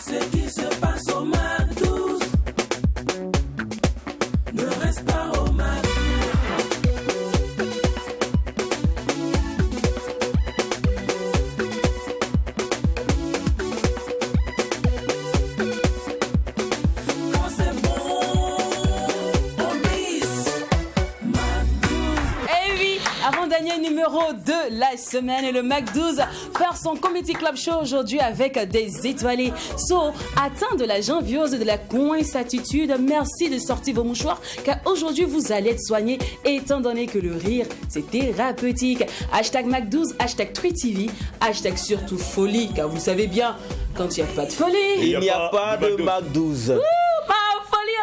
Ce qui se passe au McDouze ne reste pas au McDouze. Quand c'est bon, on bis McDouze. Eh oui, avant-dernier numéro de la semaine et le McDouze faire son Comedy Club Show aujourd'hui avec des étoilés. So, atteint de la janviose et de la coince-attitude, merci de sortir vos mouchoirs car aujourd'hui vous allez être soignés étant donné que le rire c'est thérapeutique. Hashtag McDouze, hashtag TweetTV, hashtag surtout folie car vous savez bien, quand il n'y a pas de folie, il n'y a pas de McDouze. Pas folie.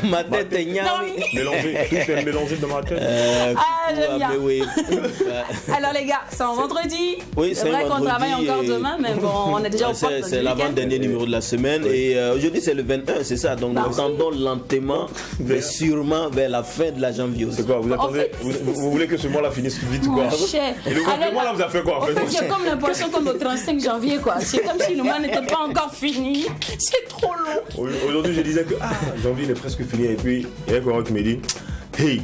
Ma tête est gnarri. Mélangé, tout est mélangé dans ma tête. J'aime bien. Oui. Alors les gars, c'est en vendredi. Oui, c'est vrai qu'on travaille encore demain, mais bon, on est déjà au porte C'est l'avant-dernier numéro de la semaine et aujourd'hui c'est le 21, c'est ça. Donc nous attendons lentement, mais sûrement vers la fin de la janvier. C'est quoi, vous attendez, vous voulez que ce mois-là finisse plus vite ou quoi? Et le mois là vous avez fait quoi en fait? J'ai comme l'impression comme au 35 janvier quoi. C'est comme si le mois n'était pas encore fini. C'est trop long. Aujourd'hui je disais que janvier il est presque fini et puis il y a quelqu'un qui me dit hey,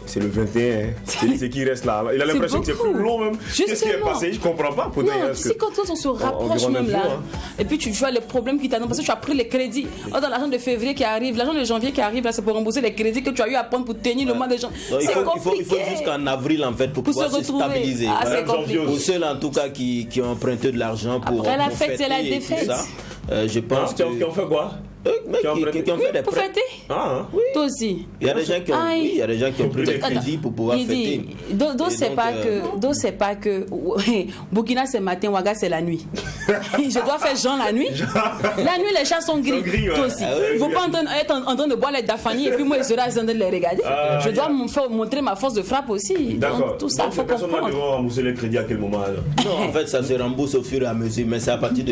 c'est le 21, c'est qui reste là. Il a l'impression que c'est plus long même. Qu'est-ce qui est passé? Je comprends pas. Non, tu sais quand on se rapproche même là, et puis tu vois les problèmes qui t'annoncent parce que tu as pris les crédits. Dans l'argent de février qui arrive, l'argent de janvier qui arrive là, c'est pour rembourser les crédits que tu as eu à prendre pour tenir le mois de janvier. C'est compliqué. Il faut jusqu'en avril en fait pour pouvoir se stabiliser. C'est compliqué. Pour ceux en tout cas qui ont emprunté de l'argent pour après la fête, c'est la défaite. Je pense qui ont fait quoi? Qui ont fait des pour prêts. fêter. Oui. Toi aussi. Il y a des gens qui ont pris des crédits pour pouvoir fêter. Donc c'est pas que Burkina c'est matin, Ouaga c'est la nuit. Je dois faire Jean la nuit. La nuit les chats sont gris. Toi aussi. Il ne faut pas être en train de boire les Dafani et puis moi je serai en train de les regarder. Je dois montrer ma force de frappe aussi. D'accord. Tout ça, il faut comprendre. Personne ne va rembourser les crédits à quel moment alors? Non, en fait ça se rembourse au fur et à mesure, mais c'est à partir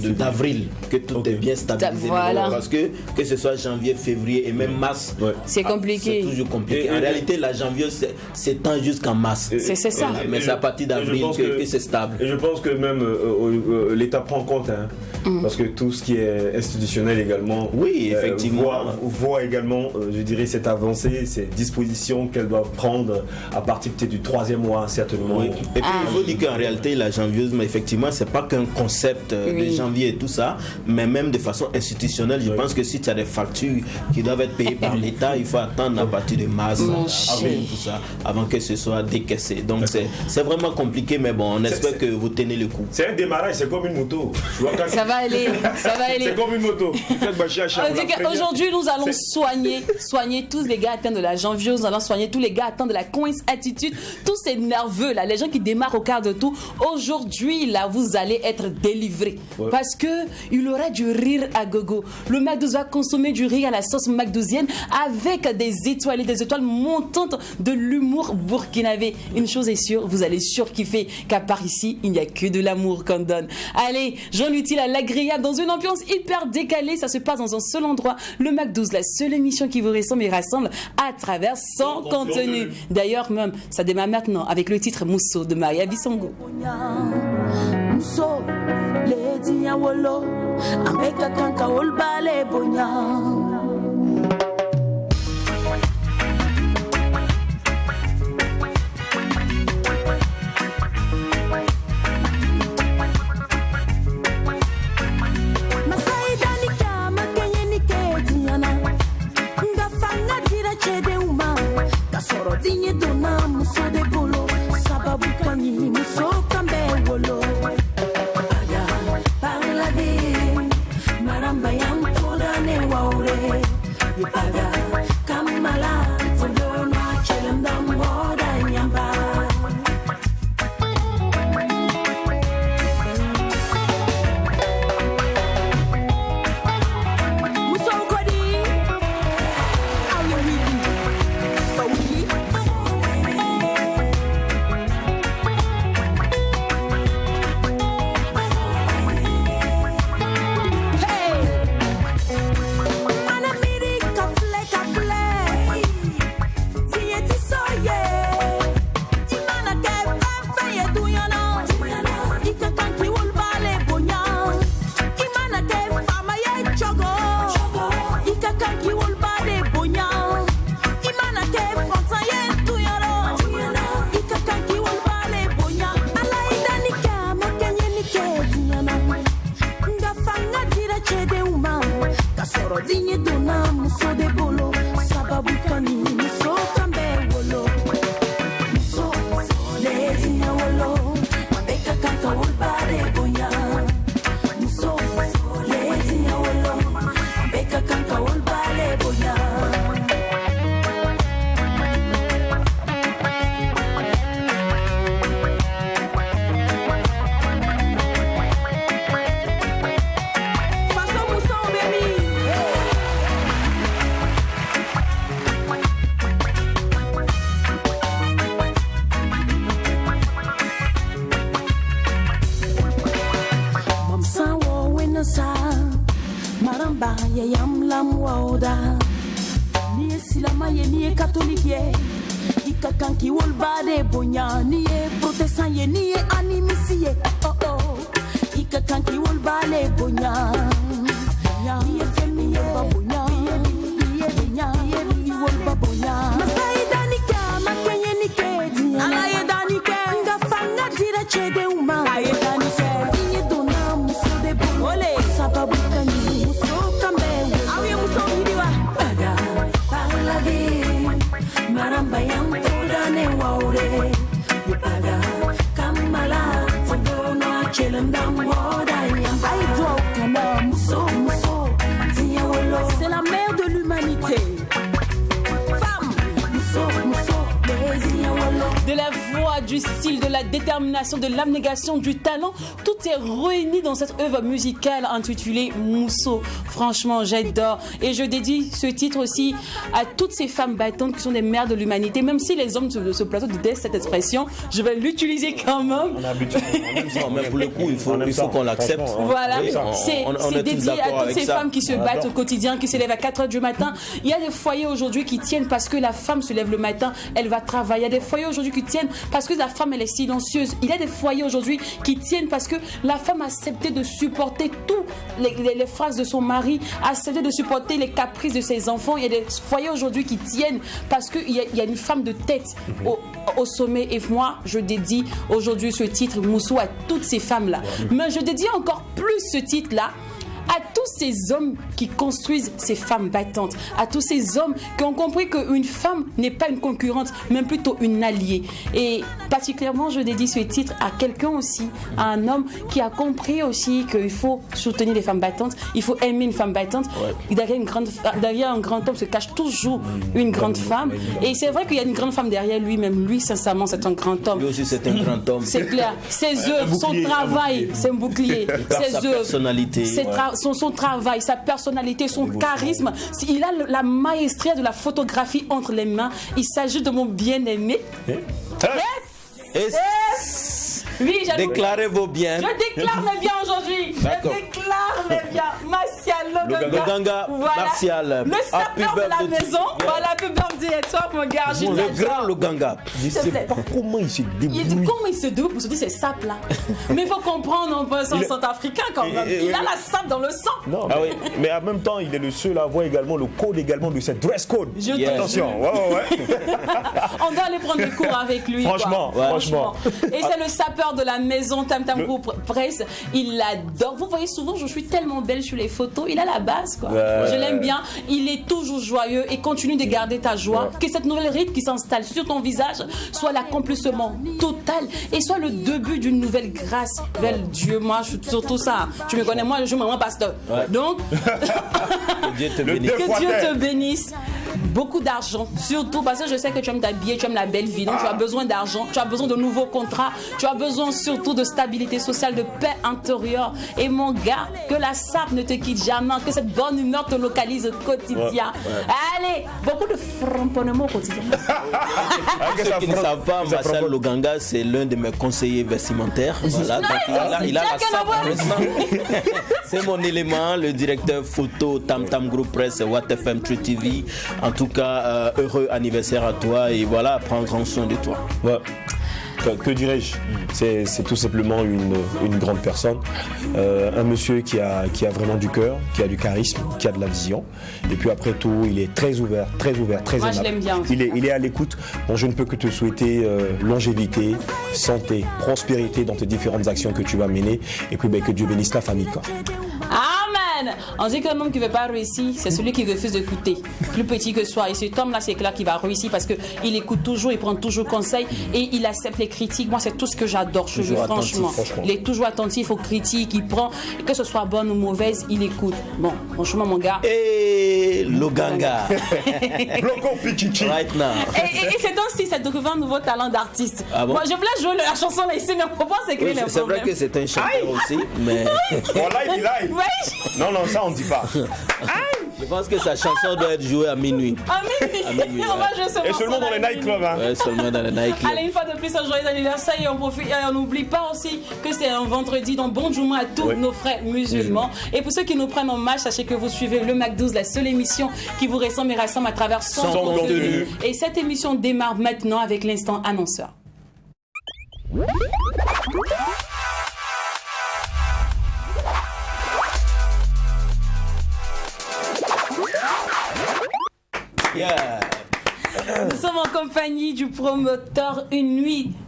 d'avril que tout est bien stabilisé. Parce que ce soit janvier, février et même mars, c'est compliqué. C'est toujours compliqué. En réalité, la janvier s'étend jusqu'en mars. C'est ça. Mais c'est à partir d'avril que c'est stable. Et je pense que même l'État prend en compte, parce que tout ce qui est institutionnel également, oui, effectivement, voit également, je dirais, cette avancée, ces dispositions qu'elle doit prendre à partir peut-être du 3e mois, certainement. Oui. Et puis il faut dire qu'en réalité, la janvieuse, mais effectivement, c'est pas qu'un concept de janvier et tout ça, mais même de façon institutionnelle. Je pense que si tu as des factures qui doivent être payées par l'État, il faut attendre à partir de mars, avril, tout ça, avant que ce soit décaissé. Donc c'est vraiment compliqué, mais bon, on espère que vous tenez le coup. C'est un démarrage, c'est comme une moto. Ça va aller. C'est comme une moto. Aujourd'hui, nous allons soigner tous les gars atteints de la janviose, nous allons soigner tous les gars atteints de la coince-attitude, tous ces nerveux là, les gens qui démarrent au quart de tour. Aujourd'hui, là, vous allez être délivrés. Parce que il aura du rire à gogo. Le McDouze va consommer du riz à la sauce McDouzienne avec des étoiles montantes de l'humour burkinabé. Une chose est sûre, vous allez surkiffer car par ici, il n'y a que de l'amour qu'on donne. Allez, joint utile à l'agréable dans une ambiance hyper décalée. Ça se passe dans un seul endroit. Le McDouze, la seule émission qui vous ressemble et rassemble à travers son contenu. D'ailleurs, même, ça démarre maintenant avec le titre Mousso de Maria Bissongo. Mousso, les diawolo, ameka kanka olbale bonya. Soro dinye dona muso de bolo sababu kani muso kambe wolo ada parla de maramba yang toda ne waure ba ye yam lam wauda ni silama ye ni catholique ye ikakan ki wol ba de bonya ni ye protestant ye ni animisi ye oh oh ikakan ki wol ba le bonya ya ye femi ye ba bonya ye bonya ye wol ba bonya masai danika makenye ni kedi ala ye danika nga fanga dira chede uma aye danika ni dona muso de ole sababu kani muso kambe awe muso hidiwa pada para vi maramba yang todane waure pada kamala todona chelendam woda yang aido kana muso muso tia wolo c'est la mère de l'humanité femme muso muso de la voix, du style, de la détermination, de l'abnégation, du talent, tout est réuni dans cette œuvre musicale intitulée Mousso. Franchement, j'adore. Et je dédie ce titre aussi à toutes ces femmes battantes qui sont des mères de l'humanité. Même si les hommes de ce plateau détestent cette expression, je vais l'utiliser quand même. On a habitué. Mais pour le coup, il faut qu'on l'accepte. Voilà, c'est dédié à toutes ces femmes qui se battent au quotidien, qui se lèvent à 4h du matin. Il y a des foyers aujourd'hui qui tiennent parce que la femme se lève le matin, elle va travailler. Il y a des foyers aujourd'hui qui tiennent parce que la femme elle est silencieuse. Il y a des foyers aujourd'hui qui tiennent parce que la femme a accepté de supporter toutes les phrases de son mari, a accepté de supporter les caprices de ses enfants. Il y a des foyers aujourd'hui qui tiennent parce qu'il y a une femme de tête au sommet. Et moi, je dédie aujourd'hui ce titre Mousso à toutes ces femmes-là. Mais je dédie encore plus ce titre-là à tous ces hommes qui construisent ces femmes battantes, à tous ces hommes qui ont compris qu'une femme n'est pas une concurrente, mais plutôt une alliée. Et particulièrement, je dédie ce titre à quelqu'un aussi, à un homme qui a compris aussi qu'il faut soutenir les femmes battantes, il faut aimer une femme battante. Ouais. Derrière un grand homme se cache toujours une grande femme. Et c'est vrai qu'il y a une grande femme derrière lui, même lui, sincèrement, c'est un grand homme. Lui aussi, c'est un grand homme. C'est clair. Ses œuvres, son travail, c'est un bouclier. Ses œuvres, personnalité. Son travail, sa personnalité, son charisme. Il a la maestria de la photographie entre les mains. Il s'agit de mon bien-aimé. Oui, déclarez vos biens. Je déclare mes biens aujourd'hui. Je déclare mes biens. Martial Loganga. Voilà. Martial. Le sapeur de la maison. Voilà, happy birthday à toi, mon gars. Le grand Loganga. Je ne sais pas comment il se débrouille. Comment il se débrouille pour se dire ces sapes là. Mais il faut comprendre un peu son centrafricain quand même. Il a la sape dans le sang. Non, mais en même temps, il est le seul à avoir également le code également de cette dress code. Attention. On doit aller prendre des cours avec lui. Franchement. Et c'est le sapeur de la maison Tam Tam Group Presse. Il l'adore. Vous voyez souvent, je suis tellement belle sur les photos. Il a la base, quoi. Je l'aime bien. Il est toujours joyeux et continue de garder ta joie. Que cette nouvelle ride qui s'installe sur ton visage soit l'accomplissement total et soit le début d'une nouvelle grâce. Belle Dieu, moi, je suis surtout ça. Tu me connais, moi, je suis maman pasteur. Donc, que Dieu te bénisse. Que Dieu te bénisse. Beaucoup d'argent, surtout parce que je sais que tu aimes t'habiller, tu aimes la belle vie, donc tu as besoin d'argent, tu as besoin de nouveaux contrats, tu as besoin surtout de stabilité sociale, de paix intérieure. Et mon gars, que la sape ne te quitte jamais, que cette bonne humeur te localise au quotidien. Allez, beaucoup de framponnements au quotidien. Ceux qui ne savent pas, Martial Loganga, c'est l'un de mes conseillers vestimentaires. Voilà, donc il a la sape. C'est mon élément, le directeur photo Tam Tam Group Press, WattFM True TV. En tout cas, heureux anniversaire à toi et voilà, prends grand soin de toi. Ouais. Que dirais-je ? C'est tout simplement une grande personne, un monsieur qui a vraiment du cœur, qui a du charisme, qui a de la vision. Et puis après tout, il est très ouvert, très aimable. Moi, je l'aime bien. Il est à l'écoute. Bon, je ne peux que te souhaiter longévité, santé, prospérité dans tes différentes actions que tu vas mener. Et puis que Dieu bénisse ta famille. Quoi. Amen. On dit qu'un homme qui ne veut pas réussir, c'est celui qui refuse d'écouter. Plus petit que soi. Et cet homme-là, c'est clair qu'il va réussir parce qu'il écoute toujours, il prend toujours conseil et il accepte les critiques. Moi, c'est tout ce que j'adore chez lui, franchement. Il est toujours attentif aux critiques, il prend, que ce soit bonne ou mauvaise, il écoute. Bon, franchement, mon gars. Et Loganga. Right now. Et c'est aussi, ça trouve un nouveau talent d'artiste. Ah bon? Moi, je voulais jouer la chanson là ici, mais on peut pas s'écrire les problèmes. C'est vrai que c'est un chanteur aussi, mais. Bon, live. Oui. Non, ça on dit pas. Aïe. Je pense que sa chanson doit être jouée à minuit. À minuit. On va jouer ce Et seulement dans les nightclubs. Hein. Ouais, seulement dans les nightclubs. Allez, une fois de plus, un joyeux anniversaire et on profite. Et on n'oublie pas aussi que c'est un vendredi, donc bon Juma à tous nos frères musulmans. Et pour ceux qui nous prennent en marche, sachez que vous suivez le Mac12, la seule émission qui vous ressemble et rassemble à travers son contenu. Et cette émission démarre maintenant avec l'instant annonceur. Yeah. Nous sommes en compagnie du promoteur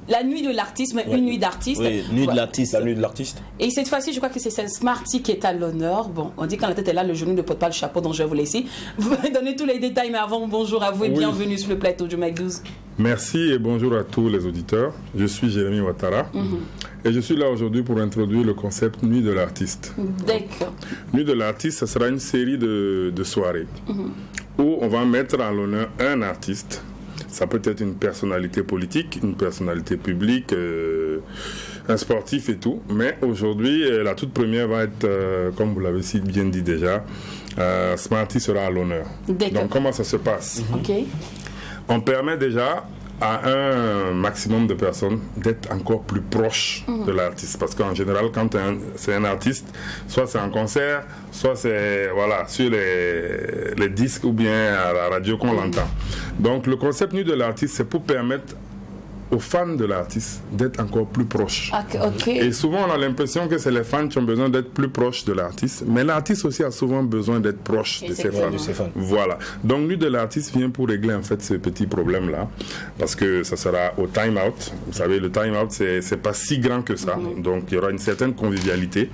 la nuit de l'artiste, mais une nuit d'artiste. Oui, nuit de l'artiste. La nuit de l'artiste. Et cette fois-ci, je crois que c'est Smarty qui est à l'honneur. Bon, on dit quand la tête est là, le genou ne porte pas le chapeau, donc je vais vous laisser. Vous allez donner tous les détails, mais avant, bonjour à vous et bienvenue sur le plateau du Mac12. Merci et bonjour à tous les auditeurs. Je suis Jérémy Ouattara et je suis là aujourd'hui pour introduire le concept Nuit de l'artiste. D'accord. Nuit de l'artiste, ce sera une série de soirées où on va mettre à l'honneur un artiste. Ça peut être une personnalité politique, une personnalité publique, un sportif et tout. Mais aujourd'hui, la toute première va être, comme vous l'avez si bien dit déjà, Smarty sera à l'honneur. Donc comment ça se passe? On permet déjà à un maximum de personnes d'être encore plus proches de l'artiste. Parce qu'en général, quand c'est un artiste, soit c'est en concert, soit c'est sur les disques ou bien à la radio qu'on l'entend. Donc le concept Nuit de l'artiste, c'est pour permettre aux fans de l'artiste d'être encore plus proches. Et souvent, on a l'impression que c'est les fans qui ont besoin d'être plus proches de l'artiste, mais l'artiste aussi a souvent besoin d'être proche de ses fans. Voilà. Donc, Nuit de l'artiste vient pour régler en fait ce petit problème-là, parce que ça sera au time out. Vous savez, le time out, c'est pas si grand que ça. Donc, il y aura une certaine convivialité.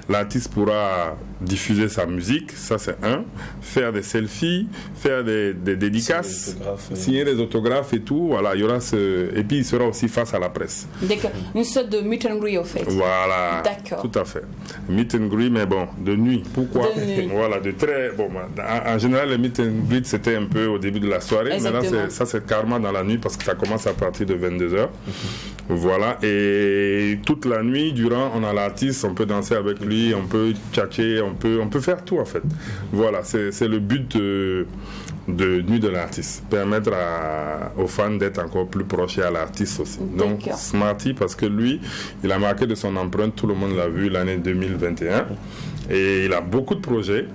L'artiste pourra diffuser sa musique, ça c'est un. Faire des selfies, faire des dédicaces, signer des autographes et tout. Voilà, il y aura et puis il sera aussi face à la presse. D'accord. Une sorte de meet and greet au fait. Voilà. D'accord. Tout à fait. Meet and greet, mais bon, de nuit. Pourquoi? De nuit. Voilà, de très bon. En général, le meet and greet c'était un peu au début de la soirée. Exactement. Maintenant, ça c'est carrément dans la nuit parce que ça commence à partir de 22h. Voilà. Et toute la nuit, durant, on a l'artiste, on peut danser avec lui, on peut tchatcher, on peut faire tout en fait. Voilà, c'est le but de Nuit de l'artiste, permettre aux fans d'être encore plus proches et à l'artiste aussi. Donc Smarty, parce que lui, il a marqué de son empreinte, tout le monde l'a vu l'année 2021 et il a beaucoup de projets.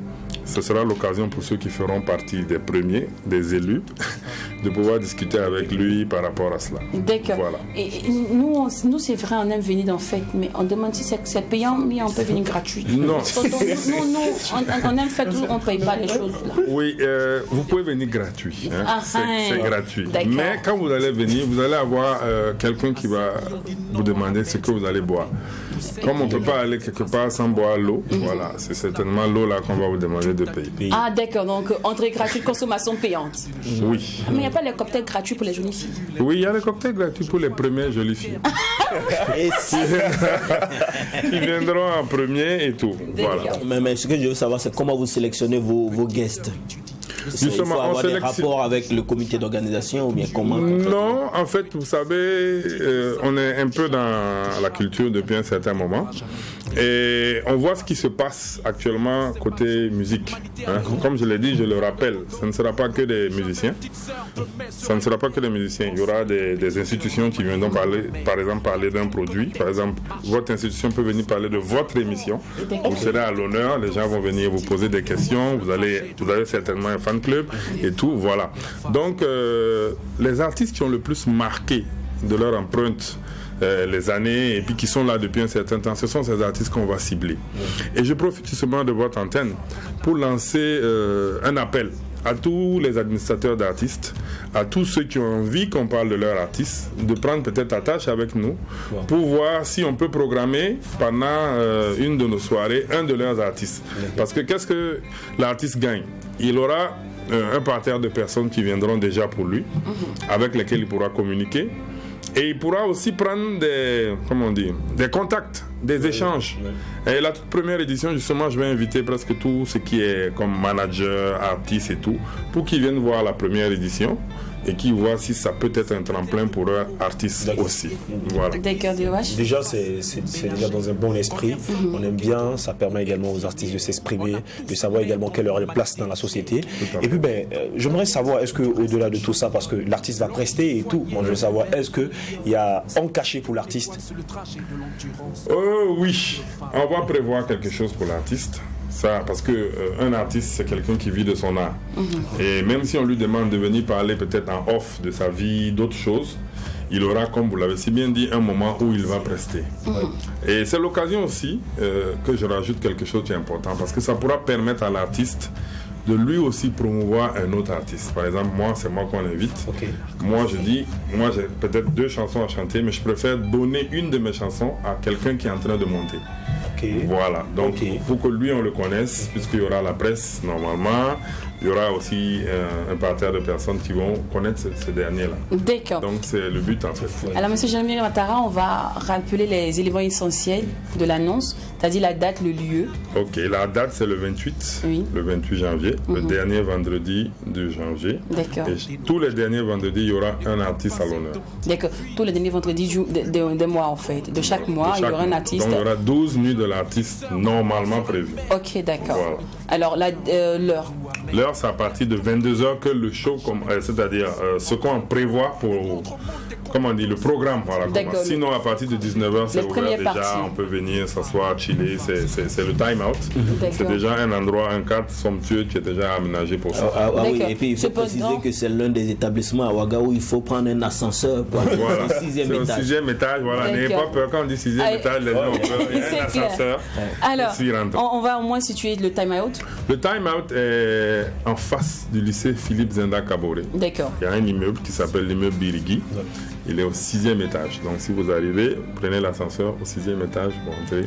Ce sera l'occasion pour ceux qui feront partie des premiers, des élus, de pouvoir discuter avec lui par rapport à cela. D'accord. Voilà. Et nous c'est vrai, on aime venir en fête, mais on demande si c'est payant, mais on peut venir gratuit. Non. On aime fête où on ne paye pas les choses. Là. Oui, vous pouvez venir gratuit. Hein. C'est gratuit. D'accord. Mais quand vous allez venir, vous allez avoir quelqu'un qui va vous demander ce que vous allez boire. Comme on ne peut pas aller quelque part sans boire l'eau, voilà, c'est certainement l'eau là qu'on va vous demander de payer. Ah d'accord, donc entrée gratuite, consommation payante. Oui. Mais il n'y a pas les cocktails gratuits pour les jolies filles? Oui, il y a les cocktails gratuits pour les premières jolies filles. Et si... Ils viendront en premier et tout. Voilà. Mais ce que je veux savoir, c'est comment vous sélectionnez vos guests. Justement, il faut avoir des rapports avec le comité d'organisation ou bien comment? Non, en fait, vous savez, on est un peu dans la culture depuis un certain moment et on voit ce qui se passe actuellement côté musique. Hein. Comme je l'ai dit, je le rappelle, ce ne sera pas que des musiciens. Ça ne sera pas que des musiciens. Il y aura des institutions qui viendront parler, par exemple, parler d'un produit. Par exemple, votre institution peut venir parler de votre émission. Vous serez à l'honneur, les gens vont venir vous poser des questions. Vous avez certainement un fan club et tout, voilà. Donc, les artistes qui ont le plus marqué de leur empreinte les années et puis qui sont là depuis un certain temps, ce sont ces artistes qu'on va cibler. Et je profite justement de votre antenne pour lancer un appel à tous les administrateurs d'artistes, à tous ceux qui ont envie qu'on parle de leur artiste, de prendre peut-être attache avec nous pour voir si on peut programmer pendant une de nos soirées un de leurs artistes. Parce que qu'est-ce que l'artiste gagne? Il aura un parterre de personnes qui viendront déjà pour lui, avec lesquelles il pourra communiquer. Et il pourra aussi prendre des contacts, des échanges. Et la toute première édition, justement, je vais inviter presque tout ce qui est comme manager, artiste et tout, pour qu'ils viennent voir la première édition. et qui voient si ça peut être un tremplin pour leur artiste aussi. Voilà. D'accord, déjà, c'est déjà dans un bon esprit. On aime bien, ça permet également aux artistes de s'exprimer, de savoir également quelle est leur place dans la société. Et puis, j'aimerais savoir, est-ce qu'au-delà de tout ça, parce que l'artiste va prester et tout, moi je veux savoir, est-ce qu'il y a en cachet pour l'artiste? Oui, on va prévoir quelque chose pour l'artiste. Ça, parce que un artiste, c'est quelqu'un qui vit de son art. Et même si on lui demande de venir parler peut-être en off de sa vie, d'autres choses, il aura, comme vous l'avez si bien dit, un moment où il va prester. Et c'est l'occasion aussi que je rajoute quelque chose qui est important, parce que ça pourra permettre à l'artiste de lui aussi promouvoir un autre artiste. Par exemple, moi, c'est moi qu'on invite. Moi, je dis, moi j'ai peut-être 2 chansons à chanter, mais je préfère donner une de mes chansons à quelqu'un qui est en train de monter. Voilà, donc pour que lui on le connaisse, puisqu'il y aura la presse normalement, il y aura aussi un parterre de personnes qui vont connaître ce dernier-là. D'accord. Donc c'est le but en fait. Alors M. Jérémy Ouattara, on va rappeler les éléments essentiels de l'annonce, c'est-à-dire la date, le lieu. Ok, la date c'est le 28, le 28 janvier, le dernier vendredi de janvier. D'accord. Et tous les derniers vendredis, il y aura un artiste à l'honneur. D'accord, tous les derniers vendredis de mois en fait, de chaque mois, il y aura un artiste. Donc il y aura 12 nuits de l'artiste normalement prévues. Ok, d'accord. Voilà. Alors l'heure. L'heure, c'est à partir de 22h que le show, c'est-à-dire ce qu'on prévoit pour, comment on dit, le programme. Voilà, sinon, à partir de 19h, c'est ouvert déjà, on peut venir s'asseoir, chiller, c'est le time out. C'est déjà un endroit, un cadre somptueux qui est déjà aménagé pour ça. Oui, et puis il faut préciser que c'est l'un des établissements à Ouaga où il faut prendre un ascenseur pour aller au 6e étage. Au 6e étage, voilà, n'ayez pas peur quand on dit 6e étage, les gens ont peur. Il y a un ascenseur. Alors, on va au moins situer le time out. Le time out est en face du lycée Philippe Zenda Kaboré. D'accord. Il y a un immeuble qui s'appelle l'immeuble Birigui. Il est au 6e étage. Donc si vous arrivez, prenez l'ascenseur au 6e étage pour entrer.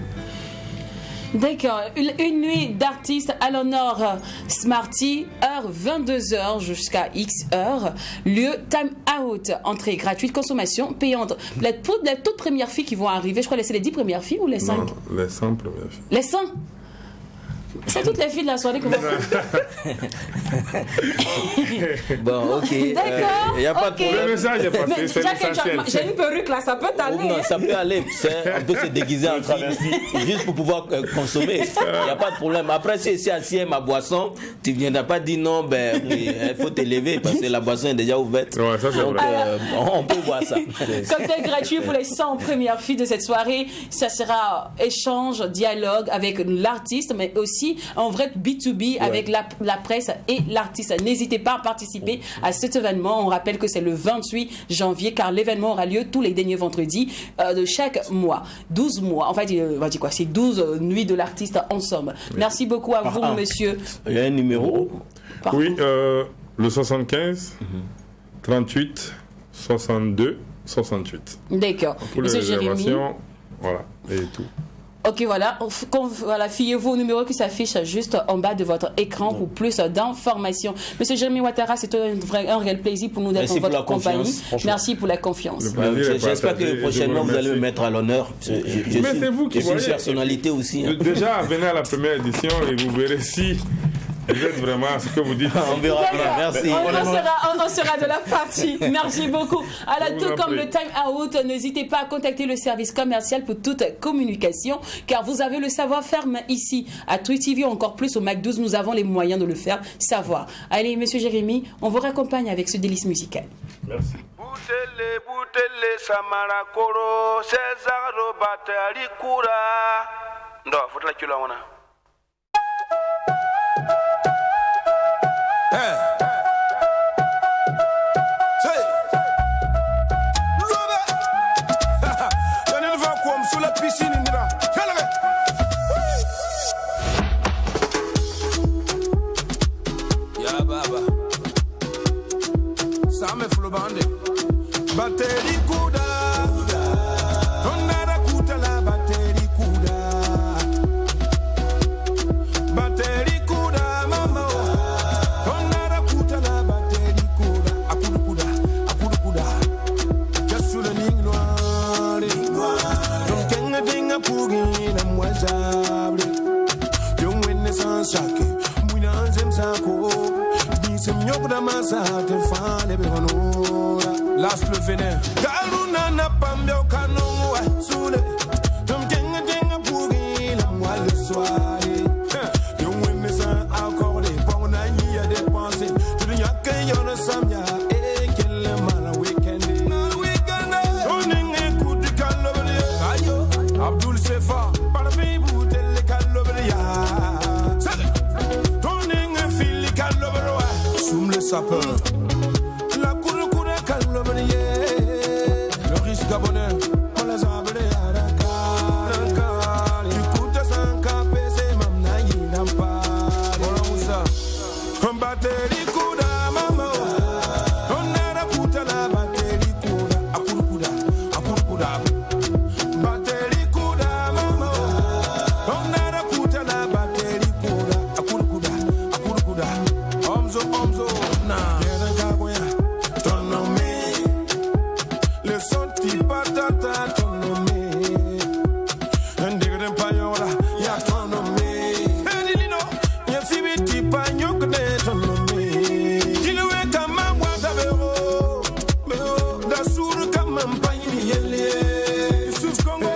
D'accord. Une nuit d'artistes à l'honneur Smarty, heure 22h jusqu'à X heures. Lieu time out. Entrée gratuite, consommation payante. Les toutes premières filles qui vont arriver, je crois que c'est les 10 premières filles ou les 5? Non, les 100 premières filles. Les 100? C'est toutes les filles de la soirée que vous Bon, ok. D'accord. Il n'y a pas de problème. Le message est passé, c'est l'essentiel. J'ai une perruque là, ça peut t'aller. Non, ça peut aller. On peut se déguiser en travesti juste pour pouvoir consommer. Il n'y a pas de problème. Après, si c'est assis à ma boisson, tu ne viendras pas dire non, il faut te lever parce que la boisson est déjà ouverte. Ouais, ça c'est donc, vrai. On peut voir ça. Cocktail gratuit pour les 100 premières filles de cette soirée. Ça sera échange, dialogue avec l'artiste, mais aussi en vrai B2B avec la presse et l'artiste. N'hésitez pas à participer à cet événement. On rappelle que c'est le 28 janvier car l'événement aura lieu tous les derniers vendredis de chaque mois. 12 mois. En fait, on va dire quoi? C'est 12 nuits de l'artiste ensemble. Merci beaucoup à vous, monsieur. Il y a un numéro? Oui, le 75 38 62 68. D'accord. Pour les réservations, voilà, et tout. Ok, voilà, fiez-vous au numéro qui s'affiche juste en bas de votre écran pour plus d'informations. Monsieur Jérémy Ouattara, c'est un réel plaisir pour nous d'être en votre compagnie. Merci pour la confiance. J'espère que prochainement vous allez me mettre à l'honneur. Mais c'est vous qui voyez. Je suis une personnalité aussi. Déjà, venez à la première édition et vous verrez si vous êtes vraiment ce que vous dites. On verra. Merci. On sera de la partie. Merci beaucoup. Alors, tout comme le time out, n'hésitez pas à contacter le service commercial pour toute communication, car vous avez le savoir-faire ici. À Tweet TV, encore plus au Mac 12, nous avons les moyens de le faire savoir. Allez, monsieur Jérémy, on vous raccompagne avec ce délice musical. Merci. Sous la piscine, ya baba, ça me floue bande. Batterie kuda, on a la kuta la batterie kuda. Batterie kuda, mama, on a la kuta la batterie kuda. Akudu kuda, akudu kuda. Just sous le ligne noire. Dinga pugi na mwazable. Young when the sun sake, mwina nzem sako. Nisem yoga nyokda masa te fane be honora. Las le venin. Galuna na pambio canon wa sule. Tum jenga jenga bougi la moi le soir. You win me sans encore les bons na ni a dépenser. Tu n'y a que yon samia et quel mal weekend. Toning coup de calobria. Ayo Abdul Sefa par vie boutel calobria. Toning fil calobria. Soum le sapeur. La cour calobria. Le risque gabonais. On les a brûlés à Dakar. Tu coûtes 5 KPC, mam na yinam pa. Voilà où ça. Un batterie kuda mama. On a la puta la batterie kuda. Akurukuda, akurukuda. Batterie kuda mama. On a la puta la batterie kuda. Akurukuda, akurukuda. Omzo, omzo. Na. Yera gagoya. Tonome. Le son ti patata tonome. Ndigre payola ya tonome. Elino ya fibi ti panyokne tonome. Dilewe kama wata bero. Bero da suru kama mpanyi yele. Yusuf Congo.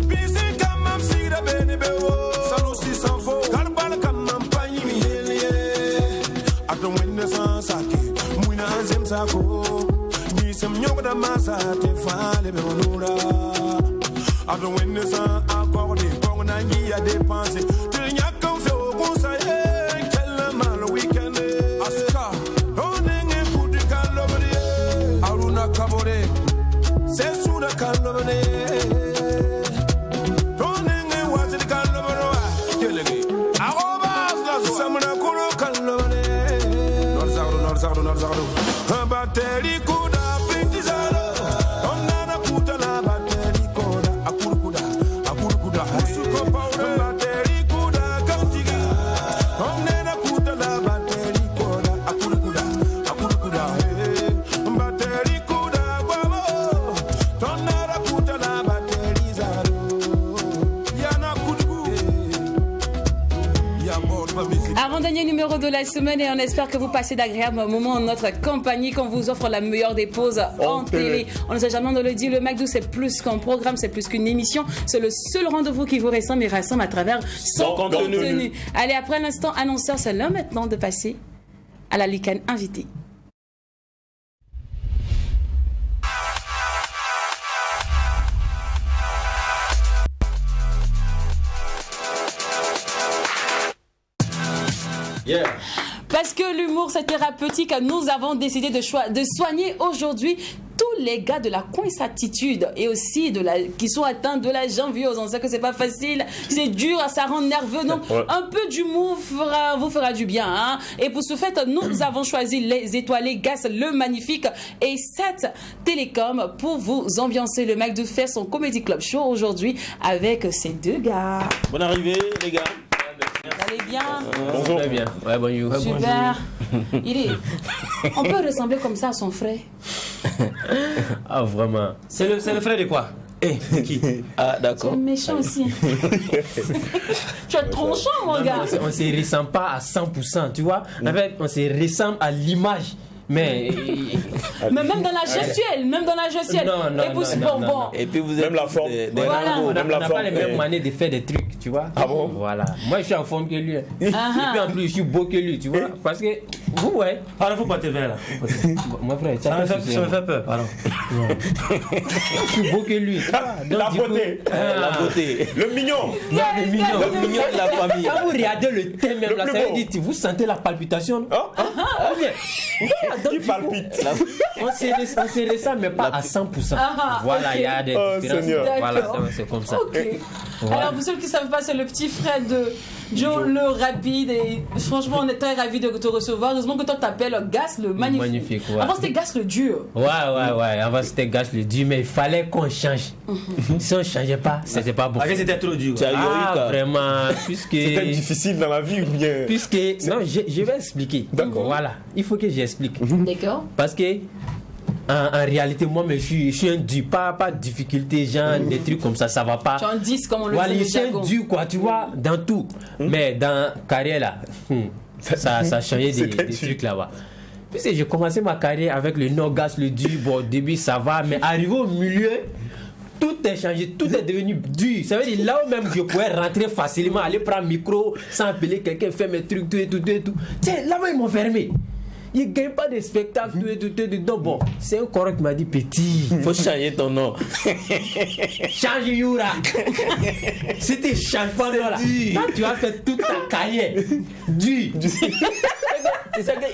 Bise kama msira bene bero. Salusi sanfo. Karbala kama mpanyi yele. Ato wende san sake. Mwina anzem sako. Nisem nyokda masa te fale be honora. Ato wende san akorde. Kongo na ngi a dépenser. Tu n'y a qu'un fait au conseil. Quel mal week-end. Aska. Onenge coup de calobrie. Aruna Kabore. C'est sous la calobrie. Onenge wasi de calobrie. Kelege. Arobas la samana kono calobrie. Norzardo. Un batterie kuda pintizaro. On a la puta la batterie kuda. Akurukuda. Musuko powder. Un batterie kuda kantigi. On a la puta la batterie kuda. Akurukuda. Un batterie kuda guamo. On a la puta la batterie zaro. Yana kudugu. Yamor ma musique. Avant-dernier numéro de la semaine et on espère que vous passez d'agréables moments en notre compagnie qu'on vous offre la meilleure des pauses en télé. On ne sait jamais de le dire, le McDo c'est plus qu'un programme, c'est plus qu'une émission, c'est le seul rendez-vous qui vous ressemble et rassemble à travers son contenu. Allez, après l'instant annonceur, c'est l'heure maintenant de passer à la Licane invitée. Yeah. Parce que l'humour c'est thérapeutique, nous avons décidé de soigner aujourd'hui tous les gars de la coince-attitude et aussi qui sont atteints de la janviose. On sait que c'est pas facile, c'est dur, ça rend nerveux. Donc un peu d'humour vous fera du bien. Hein? Et pour ce fait, nous avons choisi les étoilés Gas, le magnifique et 7 Télécom pour vous ambiancer. Le McDo fait son Comedy Club Show aujourd'hui avec ces deux gars. Bonne arrivée les gars. Vous allez bien? Bonjour. Très bien. Ouais, bonjour. Super. On peut ressembler comme ça à son frère. Ah, vraiment. C'est le frère de quoi? Qui? Ah, Tu d'accord. es méchant aussi. Tu es tronchant, mon gars. On ne se ressemble pas à 100%, tu vois. En fait, on se ressemble à l'image. Mais même dans la gestuelle, Non. Et puis vous êtes Même la forme. Voilà. on Même la n'a forme. pas les mêmes manières de faire des trucs, tu vois. Ah bon? Voilà. Moi, je suis en forme que lui. Et puis en plus, je suis beau que lui, tu vois. Parce que vous, ouais. Pardon, faut pas te faire là. Mon frère, Ça me fait peur, pardon. je suis beau que lui. tu vois. Donc, La du coup, beauté. la beauté. Le mignon. le mignon. Le mignon de la famille. Quand vous regardez le thème même Le là, plus ça veut beau. dire, vous sentez la palpitation. Ou bien, donc, Qui du coup, palpite? on se ressemble, mais pas à 100%. ok. Voilà, il y a des Oh, différences. Seigneur. Voilà, D'accord. donc c'est comme ça. Ok. Alors, pour ceux qui ne savent pas, c'est le petit frère de Joe le rapide. Et franchement, on est très ravis de te recevoir. Heureusement que toi, t'appelles Gas le magnifique. Magnifique, ouais. Avant, c'était Gas le dur. Ouais. Avant, c'était Gas le dur, mais il fallait qu'on change. Si on ne changeait pas, c'était pas bon. Parce que c'était trop dur. Tu as eu Ah, vraiment, puisque. C'était difficile dans la vie ou bien? Puisque. Non, je vais expliquer. D'accord. Voilà, il faut que j'explique. D'accord. Parce que. En réalité, moi, je suis un dur, pas de difficulté, genre des trucs comme ça va pas. Tu es un 10 comme on le Voilà, dit. je suis un dur, quoi, tu vois, dans tout. Mais dans carrière là, Ça a changé des trucs là-bas. Puis j'ai commencé ma carrière avec le Norgas, le dur. Bon, au début ça va, mais arrivé au milieu, tout est changé, tout est devenu dur. Ça veut dire là où même je pouvais rentrer facilement, aller prendre un micro sans appeler quelqu'un, faire mes trucs, tout. Tiens, là-bas ils m'ont fermé. Il ne gagne pas de spectacle, tout. Donc bon, c'est un corps qui m'a dit petit. Il faut changer ton nom. Change Yura. Si tu ne changes pas de là, tu vas faire toute ta carrière. C'est ça que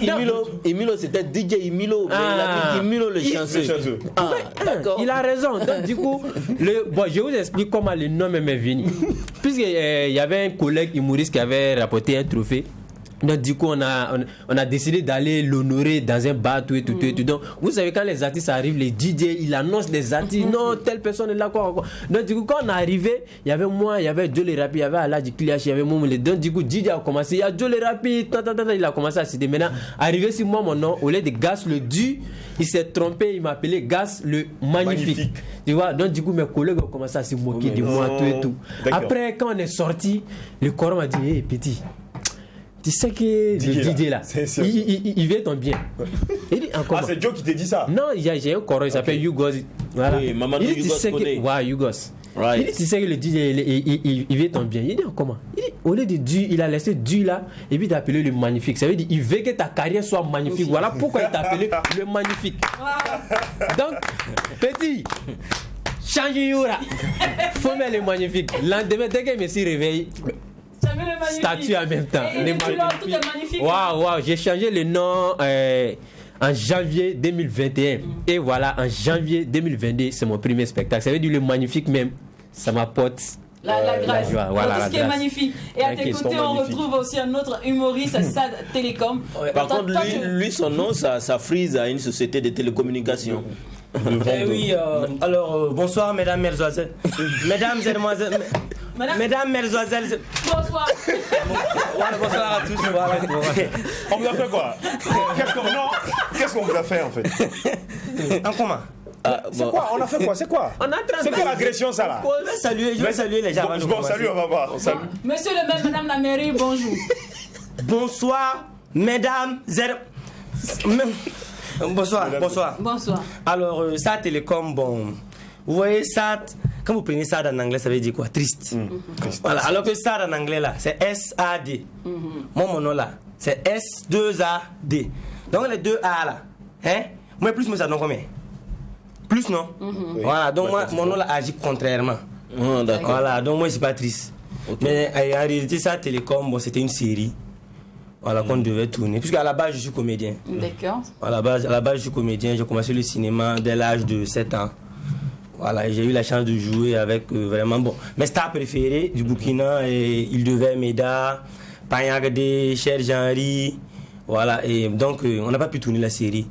Emilo, c'était DJ Emilo. Mais il a dit Emilo le chanceux. Ah, d'accord. Il a raison. Donc du coup, je vous explique comment le nom m'est venu. Puisqu'il y avait un collègue humoriste qui avait rapporté un trophée. Donc du coup on a décidé d'aller l'honorer dans un bar tout. Donc vous savez quand les artistes arrivent, les DJ ils annoncent les artistes, non telle personne est là quoi. Donc du coup quand on est arrivé, il y avait moi, il y avait Joe le Rapi, il y avait Aladji Kliachi, il y avait Moumou. Donc du coup DJ a commencé, il y a Joe le Rapi, il a commencé à citer. Maintenant arrivé sur moi mon nom, au lieu de Gas le du, il s'est trompé, il m'a appelé Gas le magnifique. Tu vois, donc du coup mes collègues ont commencé à se moquer de moi tout. Après quand on est sorti, le corps m'a dit hey petit, tu sais que le DJ là, il veut ton bien. Il dit encore. Ah, c'est Joe qui t'a dit ça? Non, j'ai un corps, il s'appelle Yugos. Voilà. Oui, Mamadou Yugos connaît. Ouais, Yugos. Right. Il dit, tu sais que le DJ, il veut ton bien. Il dit comment? Il dit, au lieu de Dieu, il a laissé Dieu là, et puis il t'a appelé le magnifique. Ça veut dire, il veut que ta carrière soit magnifique. Aussi. Voilà pourquoi il t'a appelé le magnifique. Donc, petit, change Yura. Faut mettre le magnifique. Lendemain, dès que je me suis réveillé, statut en même temps. Tout est magnifique. Waouh, j'ai changé le nom en janvier 2021. Et voilà, en janvier 2022, c'est mon premier spectacle. Ça veut dire le magnifique même, ça m'apporte la grâce. La joie. Voilà, tout ce qui est magnifique. Et à tes côtés, on retrouve aussi un autre humoriste, Sad Télécom. Par contre, lui, son nom, ça frise à une société de télécommunications. Oui, alors bonsoir mesdames, mesdemoiselles. Mesdames, mesdemoiselles. Mesdames, mesdemoiselles. Bonsoir. Bonsoir à tous. Voilà. On vous a fait quoi? Qu'est-ce qu'on vous a fait en fait? En commun. C'est quoi? On a fait quoi? C'est quoi? C'est quoi l'agression ça là? Je vais saluer les gens. Bon, salut, on va voir. Salut. Monsieur le maire, madame la mairie, bonjour. Bonsoir, mesdames. Bonsoir. Alors, ça Télécom, bon. Vous voyez ça, quand vous prenez ça en anglais, ça veut dire quoi? Triste. Voilà. Alors que ça en anglais là, c'est S-A-D. Moi, mon nom là, c'est S-2-A-D. Donc les deux A là, hein? Moi, plus, moi, ça donne combien? Plus, non? Voilà. Donc, moi, mon nom là agit contrairement. D'accord. Voilà. Donc, moi, je suis pas triste. Okay. Mais en réalité, ça, Télécom, bon, c'était une série. Voilà, qu'on devait tourner. Puisqu'à la base, je suis comédien. D'accord. À la base, je suis comédien. J'ai commencé le cinéma dès l'âge de 7 ans. Voilà, j'ai eu la chance de jouer avec vraiment bon. Mes stars préférés du Burkina, Ildevert Meda, Panyagade, Cher Jean-Henri. Voilà, et donc on n'a pas pu tourner la série.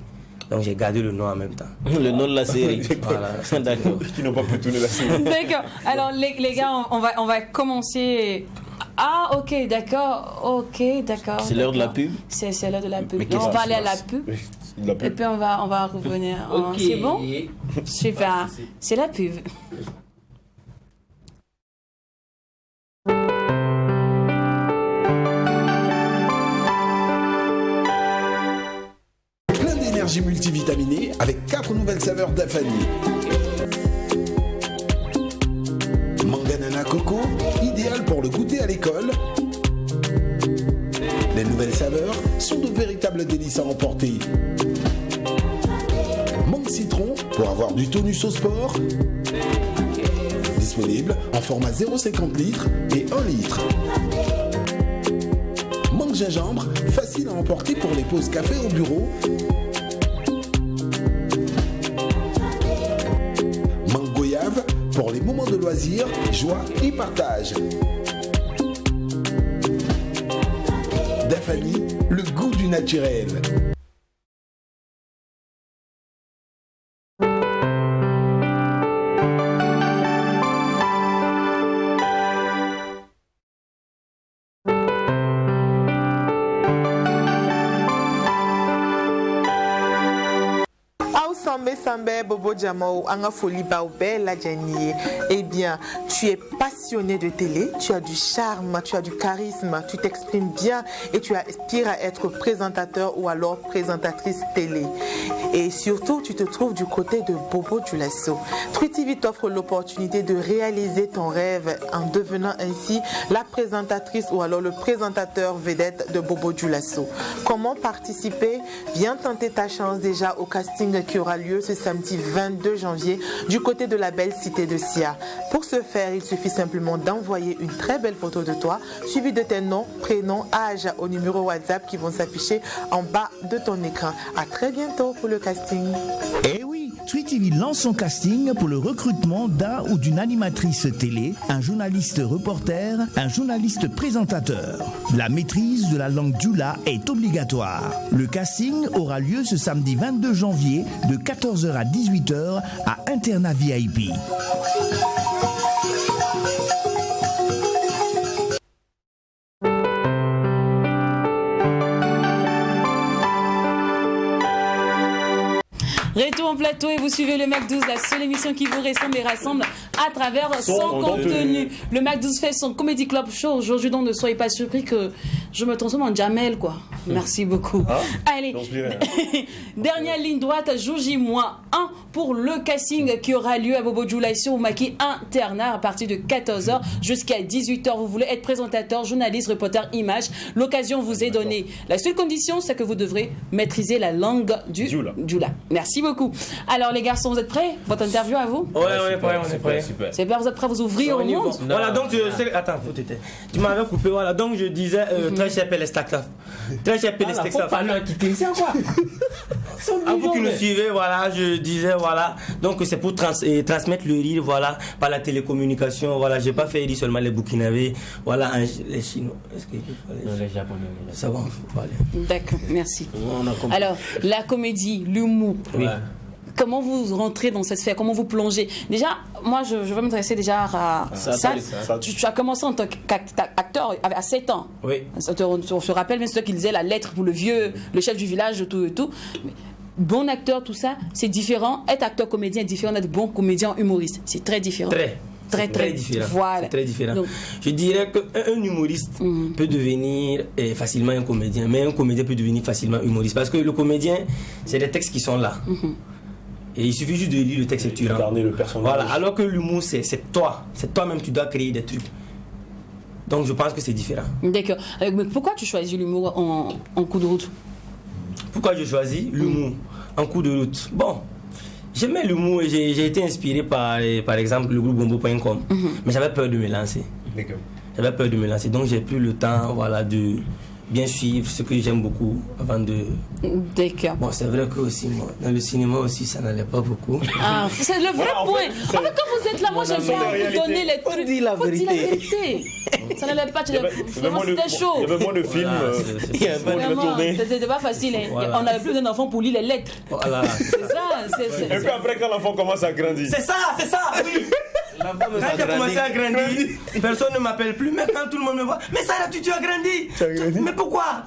Donc j'ai gardé le nom en même temps. Le nom de la série. Voilà. D'accord. Qui n'ont pas pu tourner la série. D'accord. Alors les gars, on va commencer. Ah ok, d'accord. C'est l'heure de la pub. C'est l'heure de la pub. Donc, on va aller à la pub. Et puis on va revenir. Okay. C'est bon? Super. C'est la pub. Plein d'énergie multivitaminée avec 4 nouvelles saveurs d'Afani. Manganana coco, idéal pour le goûter à l'école. Les nouvelles saveurs sont de véritables délices à emporter. Mangue citron pour avoir du tonus au sport. Disponible en format 0,50 litres et 1 litre. Mangue gingembre, facile à emporter pour les pauses café au bureau. Mangue goyave pour les moments de loisirs, joie et partage. Dafani, le goût du naturel. Sambe Sambe Bobo Djamao Anga Foli Baobé la Djanie. Eh bien, tu es passionné de télé, tu as du charme, tu as du charisme, tu t'exprimes bien et tu aspires à être présentateur ou alors présentatrice télé. Et surtout, tu te trouves du côté de Bobo Dioulasso. True TV t'offre l'opportunité de réaliser ton rêve en devenant ainsi la présentatrice ou alors le présentateur vedette de Bobo Dioulasso. Comment participer? Viens tenter ta chance déjà au casting qui aura lieu ce samedi 22 janvier du côté de la belle cité de Sia. Pour ce faire, il suffit simplement d'envoyer une très belle photo de toi, suivie de tes noms, prénoms, âge au numéro WhatsApp qui vont s'afficher en bas de ton écran. À très bientôt pour le casting. Eh oui, True TV lance son casting pour le recrutement d'un ou d'une animatrice télé, un journaliste reporter, un journaliste présentateur. La maîtrise de la langue dioula est obligatoire. Le casting aura lieu ce samedi 22 janvier de 14h à 18h à Internat VIP. Retour en plateau et vous suivez le Mac 12, la seule émission qui vous ressemble et rassemble à travers son contenu. Le Mac 12 fait son Comedy Club Show aujourd'hui, donc ne soyez pas surpris que je me transforme en Jamel, quoi. Merci beaucoup. Allez, dernière ligne droite, jour J-1 pour le casting qui aura lieu à Bobo Dioulasso au Maki Internat à partir de 14h jusqu'à 18h. Vous voulez être présentateur, journaliste, reporter, image. L'occasion vous est donnée. La seule condition, c'est que vous devrez maîtriser la langue du dioula. Merci beaucoup. Alors les garçons, vous êtes prêts? Votre interview à vous? Ouais, on est prêts. C'est bien, vous êtes prêts à vous ouvrir au monde? Voilà, donc attends, tu m'avais coupé, voilà, donc je disais très cher Pelestakaf. Très cher Pelestakaf. À vous qui nous suivez, voilà, je disais, voilà, donc c'est pour transmettre le rire, voilà, par la télécommunication, voilà, j'ai pas fait rire seulement les Burkinabés, voilà, les Chinois. Est-ce que les Japonais? Ça va, voilà. D'accord, merci. Alors, la comédie, l'humour. Oui. Comment vous rentrez dans cette sphère? Comment vous plongez? Déjà, moi, je vais m'intéresser déjà à ça. Tu as commencé en tant qu'acteur à 7 ans. Oui. On se rappelle, même c'est toi qui lisais la lettre pour le vieux, le chef du village, tout et tout. Bon acteur, tout ça, c'est différent. Être acteur comédien est différent d'être bon comédien humoriste. C'est très différent. Très différent. Voilà. C'est très différent. Donc, je dirais qu'un humoriste peut devenir facilement un comédien, mais un comédien peut devenir facilement humoriste. Parce que le comédien, c'est des textes qui sont là. Et il suffit juste de lire le texte et tu incarner le personnage. Voilà. Alors que l'humour, c'est toi. C'est toi-même, tu dois créer des trucs. Donc je pense que c'est différent. D'accord. Mais pourquoi tu choisis l'humour en coup de route? Pourquoi je choisis l'humour en coup de route? Bon, j'aimais l'humour et j'ai été inspiré par exemple, le groupe Bombo.com. Mais j'avais peur de me lancer. D'accord. J'avais peur de me lancer. Donc j'ai pris le temps, voilà, de bien suivre ce que j'aime beaucoup avant de... D'accord. Bon, c'est vrai que aussi, moi, dans le cinéma aussi, ça n'allait pas beaucoup. Ah, c'est le vrai point. En fait, quand vous êtes là, moi, j'aime bien vous donner les trucs. Dis la vérité. Ça n'allait pas. Vraiment, c'était chaud. Il y avait moins de films. C'était pas facile. On n'avait plus d'enfants pour lire les lettres. Voilà. C'est ça. Et puis après, quand l'enfant commence à grandir. C'est ça, oui. Quand j'ai commencé à grandir, personne ne m'appelle plus. Mais quand tout le monde me voit, mais ça, tu as grandi. Mais pourquoi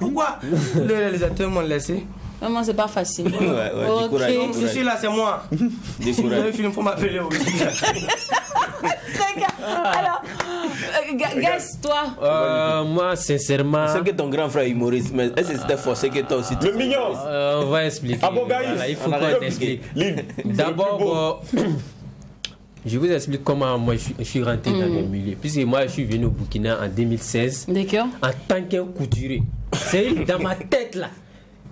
Les réalisateurs m'ont laissé. Vraiment, c'est pas facile. Okay. Donc, je suis là, c'est moi. Le film, faut m'appeler aussi. Alors, Gas, toi moi, sincèrement. C'est que ton grand frère humoriste, mais est-ce que c'était forcé que toi aussi? Le mignon. On va expliquer. Voilà, il faut qu'on t'explique. D'abord, je vous explique comment moi je suis rentré dans le milieu. Puisque moi, je suis venu au Burkina en 2016. D'accord. En tant qu'un couturier. C'est dans ma tête là.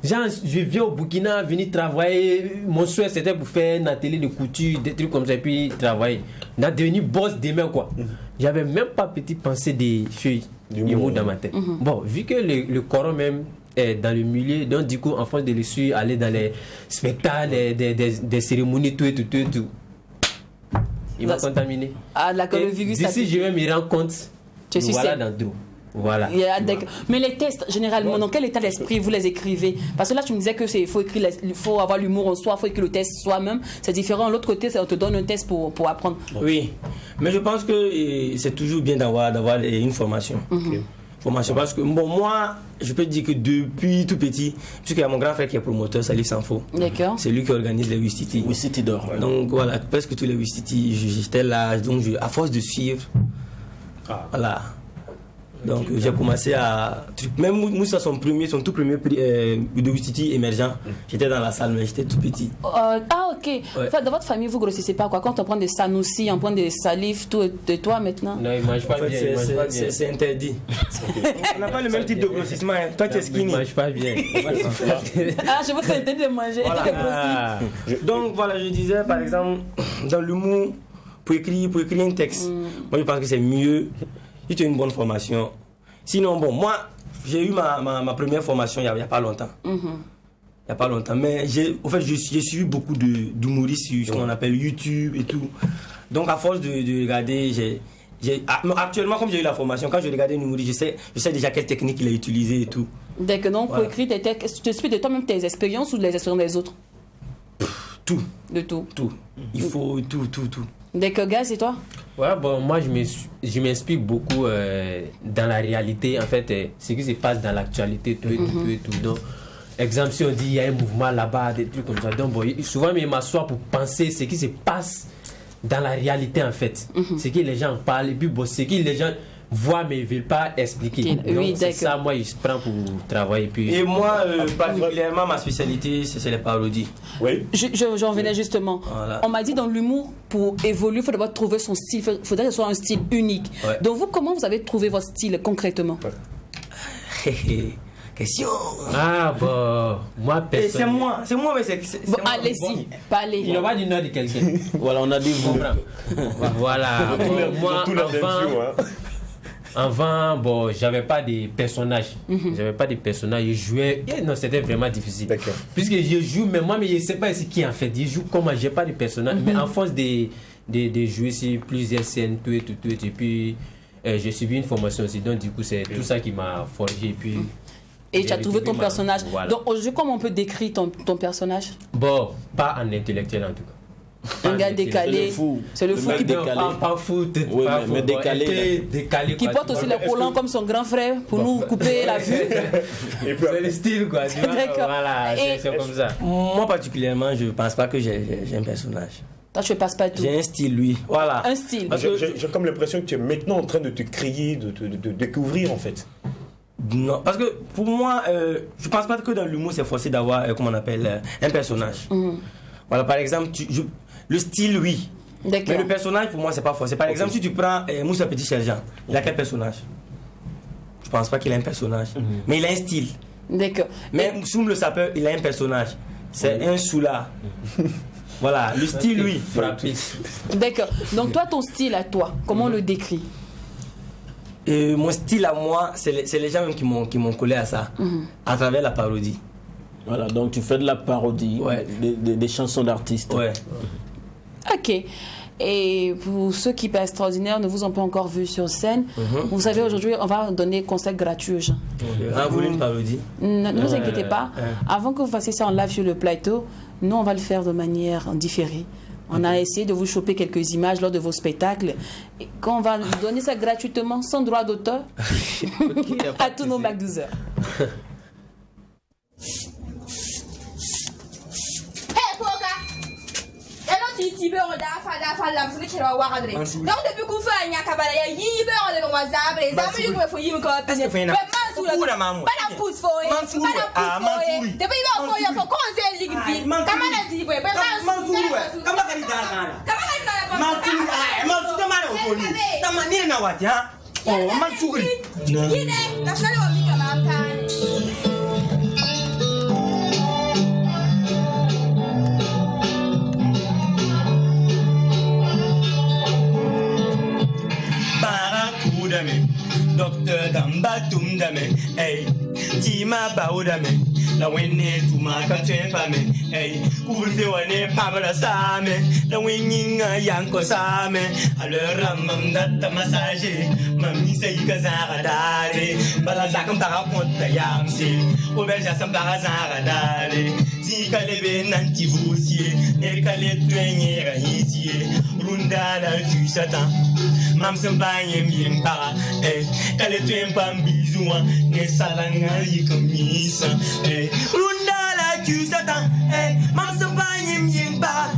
Genre, je viens au Burkina, venir travailler. Mon souhait, c'était pour faire un atelier de couture, des trucs comme ça, et puis travailler. On a devenu boss demain, quoi. J'avais même pas petit pensée des choses d'humour dans ma tête. Bon, vu que le coron même est dans le milieu, donc du coup, en force de le suivre, aller dans les spectacles, des cérémonies, tout. Il m'a contaminé. Ah, d'accord, le virus. D'ici, je vais me rendre compte. Voilà dans Drou. Voilà. Mais les tests, généralement, dans quel état d'esprit vous les écrivez? Parce que là, tu me disais qu'il faut avoir l'humour en soi, il faut écrire le test soi-même. C'est différent. L'autre côté, on te donne un test pour apprendre. Oui, mais je pense que c'est toujours bien d'avoir une formation. formation. Parce que bon, moi, je peux te dire que depuis tout petit, puisqu'il y a mon grand frère qui est promoteur, Salif Sanfo. D'accord. C'est lui qui organise les Wistiti. Wistiti d'or. Donc voilà, presque tous les Wistiti, j'étais là. Donc à force de suivre, voilà. Donc j'ai commencé à... Même Moussa, son tout premier prix de Wistiti émergent, j'étais dans la salle, mais j'étais tout petit. Ok. Ouais. Enfin, dans votre famille, vous grossissez pas quoi? Quand on prend des Sanoussi, on prend des Salif, tout de toi maintenant? Non, il mange pas bien. C'est interdit. On n'a pas le même type de grossissement. Hein. Toi, tu es skinny. Il mange pas bien. Je vois que c'est interdit de manger. Voilà. Donc voilà, je disais par exemple, dans l'humour, pour écrire un texte, moi je pense que c'est mieux si tu as une bonne formation. Sinon, bon, moi, j'ai eu ma première formation il n'y a pas longtemps. Il n'y a pas longtemps. Mais j'ai suivi beaucoup d'humoristes sur ce qu'on appelle YouTube et tout. Donc, à force de regarder, actuellement, comme j'ai eu la formation, quand je regardais un humoriste, je sais déjà quelle technique il a utilisée et tout. Dès que donc, pour écrire tes textes, tu expliques de toi-même tes expériences ou des expériences des autres? Tout. De tout. Tout. Il faut tout. Dès que gars, c'est toi? Ouais, bon, moi je m'inspire beaucoup dans la réalité, en fait, ce qui se passe dans l'actualité, tout et tout. Donc, exemple, si on dit il y a un mouvement là-bas, des trucs comme ça, donc bon, souvent je m'assois pour penser ce qui se passe dans la réalité, en fait. Ce que les gens parlent, et puis bon, ce que les gens voient mais ne veulent pas expliquer. Donc, c'est ça, moi, je prends pour travailler. Puis... Et moi, particulièrement, ma spécialité, c'est les parodies. Oui. J'en venais justement. Voilà. On m'a dit dans l'humour, pour évoluer, il faut d'abord trouver son style. Il faudrait que ce soit un style unique. Ouais. Donc vous, comment vous avez trouvé votre style concrètement? Question. Ah bon, moi personnellement. C'est moi, mais c'est bon, allez-y, parlez. Il n'y a pas du nom de quelqu'un. Voilà, on a dit vous. Voilà. Moi, avant, bon, j'avais pas de personnages. J'avais pas de personnages. Je jouais. Non, c'était vraiment difficile. D'accord. Puisque je joue, mais moi, je ne sais pas ce qui en fait. Je joue comment, j'ai pas de personnages. Mais en force de jouer sur plusieurs scènes, tout. Et puis, j'ai suivi une formation aussi. Donc, du coup, c'est tout ça qui m'a forgé. Et tu as trouvé ton personnage. Voilà. Donc, aujourd'hui, comment on peut décrire ton personnage? Bon, pas en intellectuel en tout cas. Un gars décalé, c'est le fou qui décalé. Pas fou, oui, mais décalé, qui porte aussi les collants comme son grand frère pour nous couper la vue. C'est le style quoi. Voilà, c'est comme ça. Moi particulièrement, je pense pas que j'ai un personnage. Toi, tu ne passes pas tout. J'ai un style, lui. Voilà. Un style. J'ai comme l'impression que tu es maintenant en train de te créer, de découvrir en fait. Non, parce que pour moi, je pense pas que dans l'humour c'est forcé d'avoir, comment on appelle, un personnage. Voilà, par exemple, le style, oui. Mais le personnage, pour moi, c'est pas forcé. Par exemple, si tu prends Moussa Petit Sergent, il a quel personnage? Je pense pas qu'il a un personnage. Mais il a un style. D'accord. Mais Soum le sapeur, il a un personnage. C'est un soulard. Voilà, le style, oui. D'accord. Donc, toi, ton style à toi, comment on le décrit? Mon style à moi, c'est les gens même qui m'ont collé à ça, à travers la parodie. Voilà, donc tu fais de la parodie, des chansons d'artistes. Ouais. Ok. Et pour ceux qui passent extraordinaire, ne vous ont pas encore vu sur scène, vous savez, aujourd'hui, on va donner conseil gratuit aux gens. Vous voulez une parodie? Ne vous inquiétez pas. Avant que vous fassiez ça en live sur le plateau, nous, on va le faire de manière différée. On a essayé de vous choper quelques images lors de vos spectacles. Et quand on va donner ça gratuitement, sans droit d'auteur, à tous nos Mac 12 heures. Titi beurre d'affaire là, vous êtes voir André. Donc depuis qu'on fait un cabala, il y a beurre de WhatsApp, les amis qui me font y me copier. Est-ce que fait pas la pousse foyer, pas la pousse foyer. Depuis il va foyer, faut conseiller ligue. Comment la dit ouais, comment la Docteur Dambatum dame, hey, Tima Baudame, la winnie to my country pame, hey, couvre-feu on Pamela Same, la winning Yanko Same, à leur ramam data massage, mamie say Kazara Dare, but zakam tara ponta yamsi oberja sambara zaradale zikale benanti vusie nerkale tuenyera yitie rundala tu satan mam sambanye miemba kale tuempam bizua ne salanga yikamisa rundala tu satan mam sambanye miemba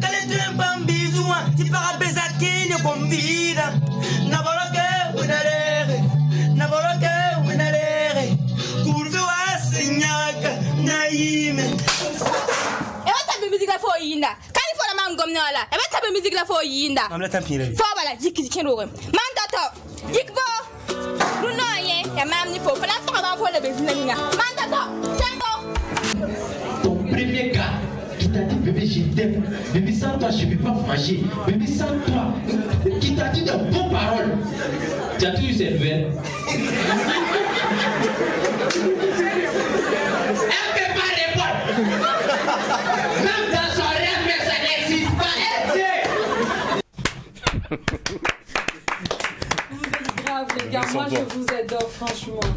kale tuempam bizua ti para bezakine convida na boloke unalere na boloke unalere kurve wasinyaka naime eba tabe musique la fo yinda kali fo la mangom nala eba tabe musique la fo yinda amla tampire fo bala yiki kendo man tata yikbo runoye ya mam ni fo fala to ba fo le bezina ninga man tata tango ton premier gars qui t'a dit bébé je t'aime, bébé sans toi je ne peux pas manger, bébé sans toi, qui t'a dit de bonnes paroles. Tu as toujours eu cette nouvelle? Elle ne peut pas répondre. Même dans son rêve, mais ça n'existe pas. Vous êtes graves les gars, moi je vous adore franchement.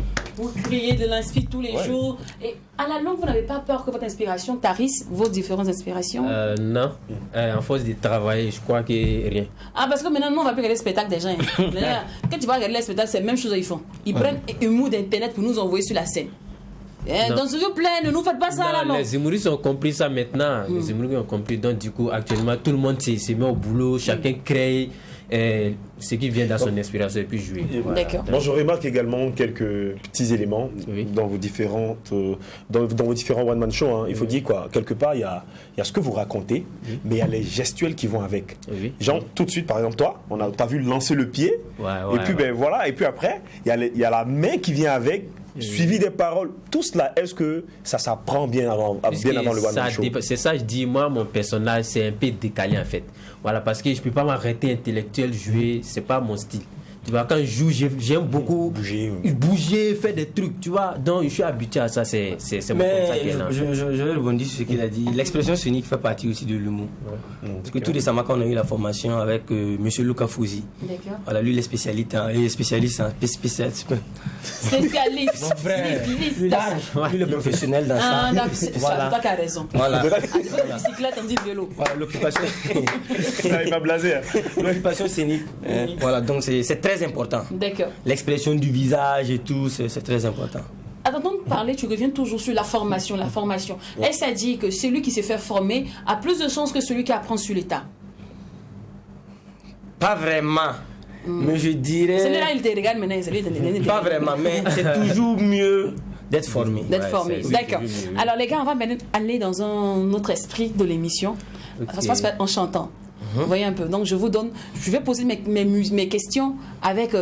Vous criez de l'inspi tous les jours. Et à la longue, vous n'avez pas peur que votre inspiration tarisse vos différentes inspirations? Non. En force de travailler, je crois que rien. Ah, parce que maintenant, nous, on va plus regarder le spectacle des gens. Quand tu vas regarder le spectacle, c'est la même chose qu'ils font. Ils prennent un mot d'internet pour nous envoyer sur la scène. Donc, s'il vous plaît, ne nous faites pas ça là, non. Les humoristes ont compris ça maintenant. Les humoristes ont compris. Donc, du coup, actuellement, tout le monde se met au boulot. Chacun crée ce qui vient dans son inspiration et puis jouer. Voilà. D'accord. Moi, je remarque également quelques petits éléments dans vos différentes, dans vos différents one-man shows. Hein. Il faut dire quoi, quelque part, il y a ce que vous racontez, mais il y a les gestuels qui vont avec. Genre, tout de suite, par exemple, toi, t'as vu lancer le pied, et puis ben voilà, et puis après, il y a la main qui vient avec. Suivi des paroles, tout cela, est-ce que ça s'apprend bien avant le one-man show? C'est ça, je dis, moi, mon personnage, c'est un peu décalé en fait. Voilà, parce que je ne peux pas m'arrêter intellectuel, jouer, c'est pas mon style. Tu vois, quand je joue, j'aime beaucoup bouger, faire des trucs, tu vois. Donc, je suis habitué à ça, c'est mon comme ça qui est là. Je vais rebondir sur ce qu'il a dit. L'expression scénique fait partie aussi de l'humour. Parce que tout récemment, quand on a eu la formation avec M. Luca Fouzi, voilà, lui, il est spécialiste en spécialiste. Mon frère, lui, le professionnel dans ça. C'est toi qui as raison. Voilà. Bicyclette, on dit vélo. Voilà, l'occupation. Il m'a blasé. L'occupation scénique. Voilà, donc c'est très important. D'accord. L'expression du visage et tout, c'est très important. Attendons de parler, tu reviens toujours sur la formation. Est-ce à dire que celui qui s'est fait former a plus de chances que celui qui apprend sur l'état? Pas vraiment. Mais je dirais... Celui-là, il te regarde maintenant. Pas vraiment, mais c'est toujours mieux d'être formé. D'accord. Alors les gars, on va maintenant aller dans un autre esprit de l'émission. Ça se passe en chantant. Vous voyez un peu. Donc je vais poser mes questions avec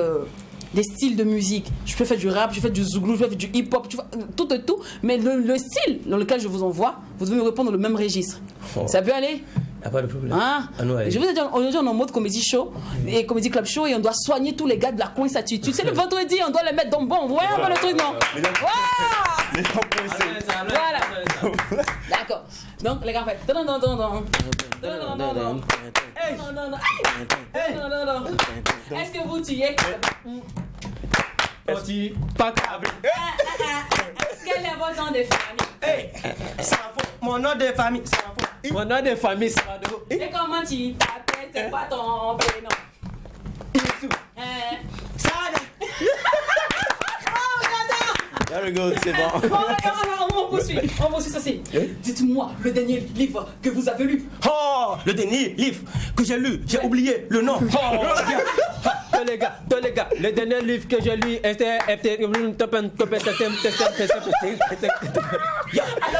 des styles de musique. Je peux faire du rap, je peux faire du zouglou, je peux faire du hip-hop, tout et tout. Mais le style dans lequel je vous envoie, vous devez me répondre dans le même registre. Ça peut aller? Il n'y a pas de problème. Je vous ai dit, aujourd'hui on est en mode comédie show et comédie club show et on doit soigner tous les gars de la coin attitude. C'est le vendredi, on doit les mettre dans le bon. Vous voyez un peu le truc, non? Voilà. D'accord. Donc les gars, en fait. Est-ce que vous tuez? Pas câble. Quel est votre nom de famille? Mon nom de famille, mon nom de famille, et comment tu t'appelles? C'est quoi ton prénom? There we go, c'est bon. On poursuit ça c'est. Dites-moi le dernier livre que vous avez lu. Le dernier livre que j'ai lu, j'ai oublié le nom. Les gars, le dernier livre que j'ai lu était... Alors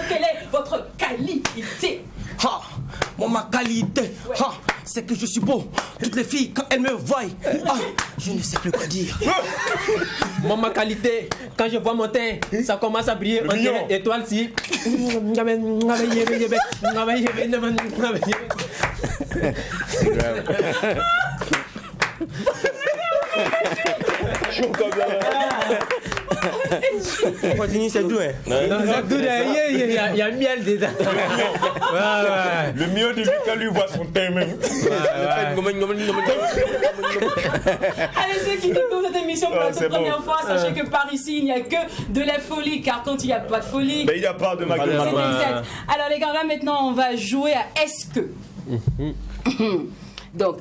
quelle est votre qualité? Ma qualité, c'est que je suis beau. Toutes les filles, quand elles me voient, je ne sais plus quoi dire. Ma qualité, quand je vois mon teint, ça commence à briller. On dirait étoile si. On continue, c'est doux, hein. Non, c'est doux, il y a miel dedans. Le mieux de lui, quand lui voit son thème même. Allez, ceux qui découvrent cette émission pour la toute première fois, sachez que par ici, il n'y a que de la folie, car quand il n'y a pas de folie, mais il n'y a pas de magasin. Alors les gars, là maintenant, on va jouer à est-ce que. Donc,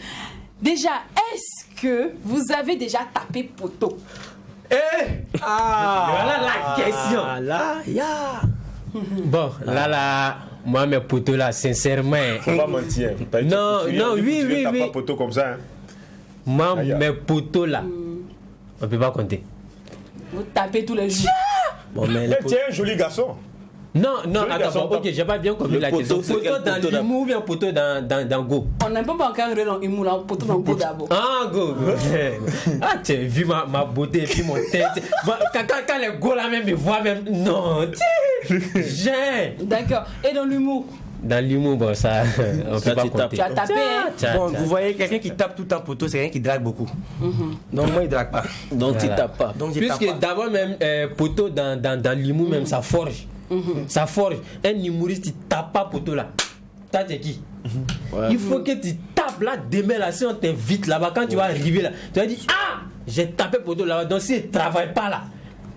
déjà, est-ce que vous avez déjà tapé poteau? Voilà la question. Bon, là, moi, mes poteaux là, sincèrement. Faut pas mentir. Non, oui. Tu pas poteau comme ça. Hein. Moi, mes poteaux là, on peut pas compter. Vous tapez tous les jours. Bon, mais tu es un joli garçon. Non, attends, ok, j'ai pas bien compris la question. Poteau dans l'humour ou bien poteau dans Go? On n'a pas encore rêvé dans l'humour, là, poteau dans Go d'abord. Ah, Go. Ah, tu as vu ma beauté et puis mon tête. Quand les Go là même me voient même. Non, j'ai. D'accord. Et dans l'humour? Dans l'humour, bon, ça, on peut pas compter. Tu as tapé, hein? Bon, vous voyez, quelqu'un qui tape tout le temps poteau, c'est quelqu'un qui drague beaucoup. Donc moi, il drague pas. Donc tu tapes pas. Puisque d'abord même, poteau dans l'humour même, ça forge. Ça forge. Un humoriste, il tape pas poteau là. T'as qui? Il faut que tu tapes là, demain là, si on t'invite là-bas, quand tu vas arriver là, tu vas dire, ah, j'ai tapé poteau là-bas, donc s'il ne travaille pas là,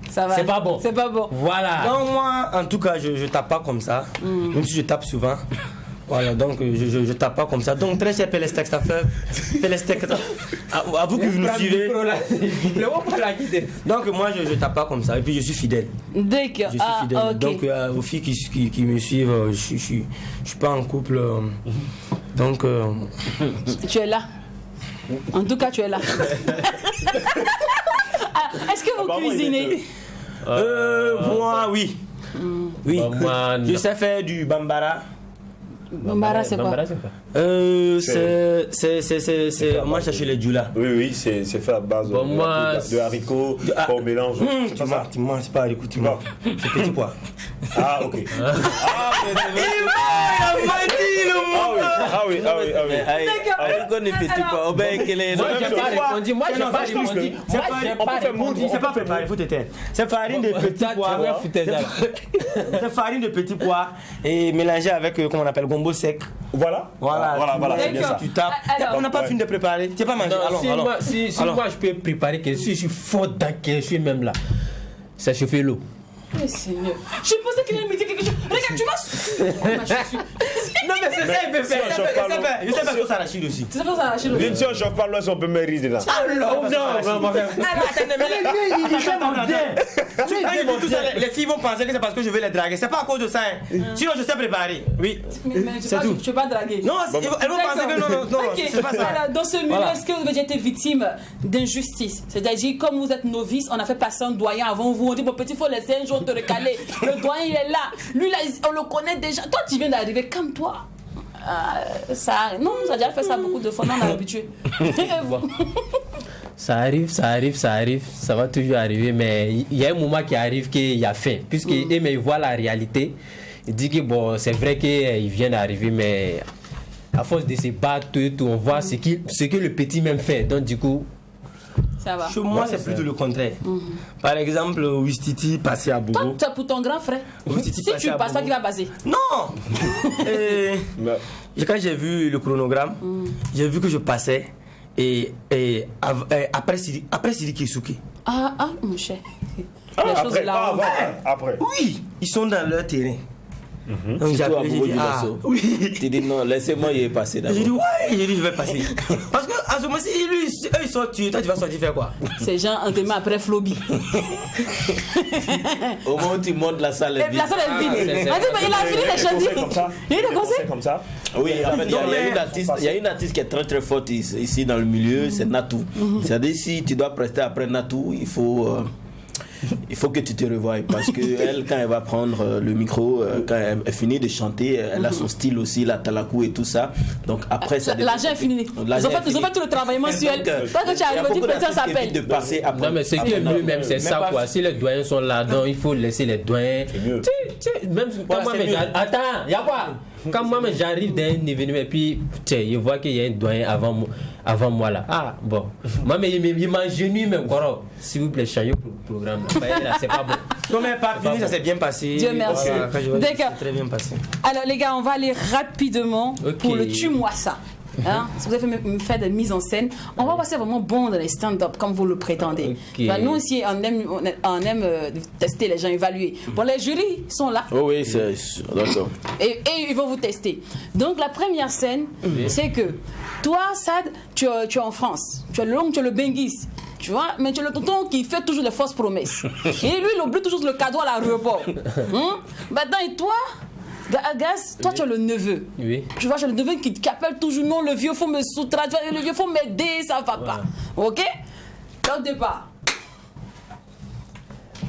c'est pas bon. C'est pas bon. Voilà. Donc moi, en tout cas, je tape pas comme ça, même si je tape souvent. Voilà, donc je tape pas comme ça. Donc très cher téléspectateurs, à vous que vous nous suivez. Donc moi je tape pas comme ça et puis je suis fidèle. D'accord. Je suis fidèle. Okay. Donc aux filles qui me suivent, je suis pas en couple. Donc tu es là. En tout cas tu es là. Est-ce que vous cuisinez? Moi oui. Oui. Je sais faire du bambara. Bambara, c'est quoi? C'est moi chercher les djula. Oui, c'est fait à base de haricots qu'on mélange. Tu manges pas haricots, tu manges. C'est petit pois. Ah, ok. Il m'a dit le mot. Ah oui. Haricot ne petit pois. Moi, j'ai pas répondu. C'est pas préparé, faut te taire. C'est farine de petits pois. C'est farine de petits pois et mélangé avec, comment on appelle, gombo sec. Voilà, c'est bien ça. Tu tapes. On n'a pas fini de préparer. Tu n'as pas mangé. Allons. Si moi je peux préparer quelque chose, si je suis fort dans quelque chose même là, c'est chauffer l'eau. Mais Seigneur, je pensais qu'il allait me dire quelque chose. Regarde, tu vas. Non, mais c'est ça, il peut faire. Je sais pas ce que ça arrache aussi. Tu sais pas ça arrache aussi. Bien sûr, je chauffe pas l'eau, on peut me rire dedans. Les filles vont penser que c'est parce que je vais les draguer. C'est pas à cause de ça. Sinon, je sais préparer. Oui. C'est tout. Tu veux pas draguer. Non, elles vont penser que non, c'est pas ça. Dans ce milieu, est-ce que vous avez été victime d'injustice? C'est-à-dire, comme vous êtes novice, on a fait passer un doyen avant vous. On dit, mon petit, il faut laisser un jour te recaler. Le doyen, il est là. Lui, là, on le connaît déjà. Toi, tu viens d'arriver comme toi. Non, ça a déjà fait ça beaucoup de fois. Non, on est habitué. Ça arrive, ça va toujours arriver, mais il y a un moment qui arrive qu'il y a faim. Puisque mais il voit la réalité, il dit que bon, c'est vrai qu'il vient d'arriver, mais à force de se battre, on voit ce que le petit même fait. Donc du coup, ça va. Chez moi, c'est plutôt le contraire. Par exemple, Wistiti passé à Bogo. Toi, tu es pour ton grand frère. Si tu ne passes pas, qui va passer? Non. Quand j'ai vu le chronogramme, j'ai vu que je passais et après Siri Kisuke. Mon cher. Après. Oui, ils sont dans leur terrain. Donc j'ai appelé, j'ai dit tu dis non, laissez-moi y passer d'abord. J'ai dit ouais, je vais passer. Parce que à ce moment-ci, eux ils sortent, toi tu vas sortir faire quoi? Ces gens enterrés après Floby. Au moment où tu montes, la salle est vide. La salle est vide. Il a fini les chantiers. Il y a des conseils comme ça. Oui, en fait, il y a une artiste qui est très très forte ici dans le milieu, c'est Natou. C'est-à-dire si tu dois prester après Natou, il faut que tu te revoies parce que elle, quand elle va prendre le micro, quand elle finit de chanter, elle a son style aussi, la talakou et tout ça. Donc après ça. L'argent est fini. Ils ont fait tout le travail mensuel. Toi que tu arrives, tu peux ça s'appelle. De passer après. Non mais ce qui est mieux même c'est ça quoi. Si les doyens sont là, donc il faut laisser les doyens. Même moi mais attends, y a quoi? Quand moi j'arrive d'un événement et puis tiens, je vois qu'il y a un doyen avant moi là. Ah bon, moi mais il m'engenue même quoi. S'il vous plaît, changez le programme. Là, c'est pas bon. Non mais pas fini, ça s'est bien passé. Dieu merci. D'accord. Très bien passé. Alors les gars, on va aller rapidement pour le tue-moi ça. Hein? Si vous avez fait des mises en scène, on va passer vraiment bon dans les stand-up comme vous le prétendez. Ben, nous aussi, on aime tester les gens, évaluer. Bon, les jurys sont là. Oh oui, c'est d'accord. Et ils vont vous tester. Donc la première scène, c'est que toi, Sad, tu es en France. Tu es le Benguis. Tu vois, mais tu es le tonton qui fait toujours les fausses promesses. Et lui, il oublie toujours le cadeau à l'aéroport. Maintenant, et toi, Gas, toi tu es le neveu. Oui. Tu vois, j'ai le neveu qui appelle toujours non, le vieux faut me soustraire, le vieux faut m'aider, ça va pas. Ok? Donc départ.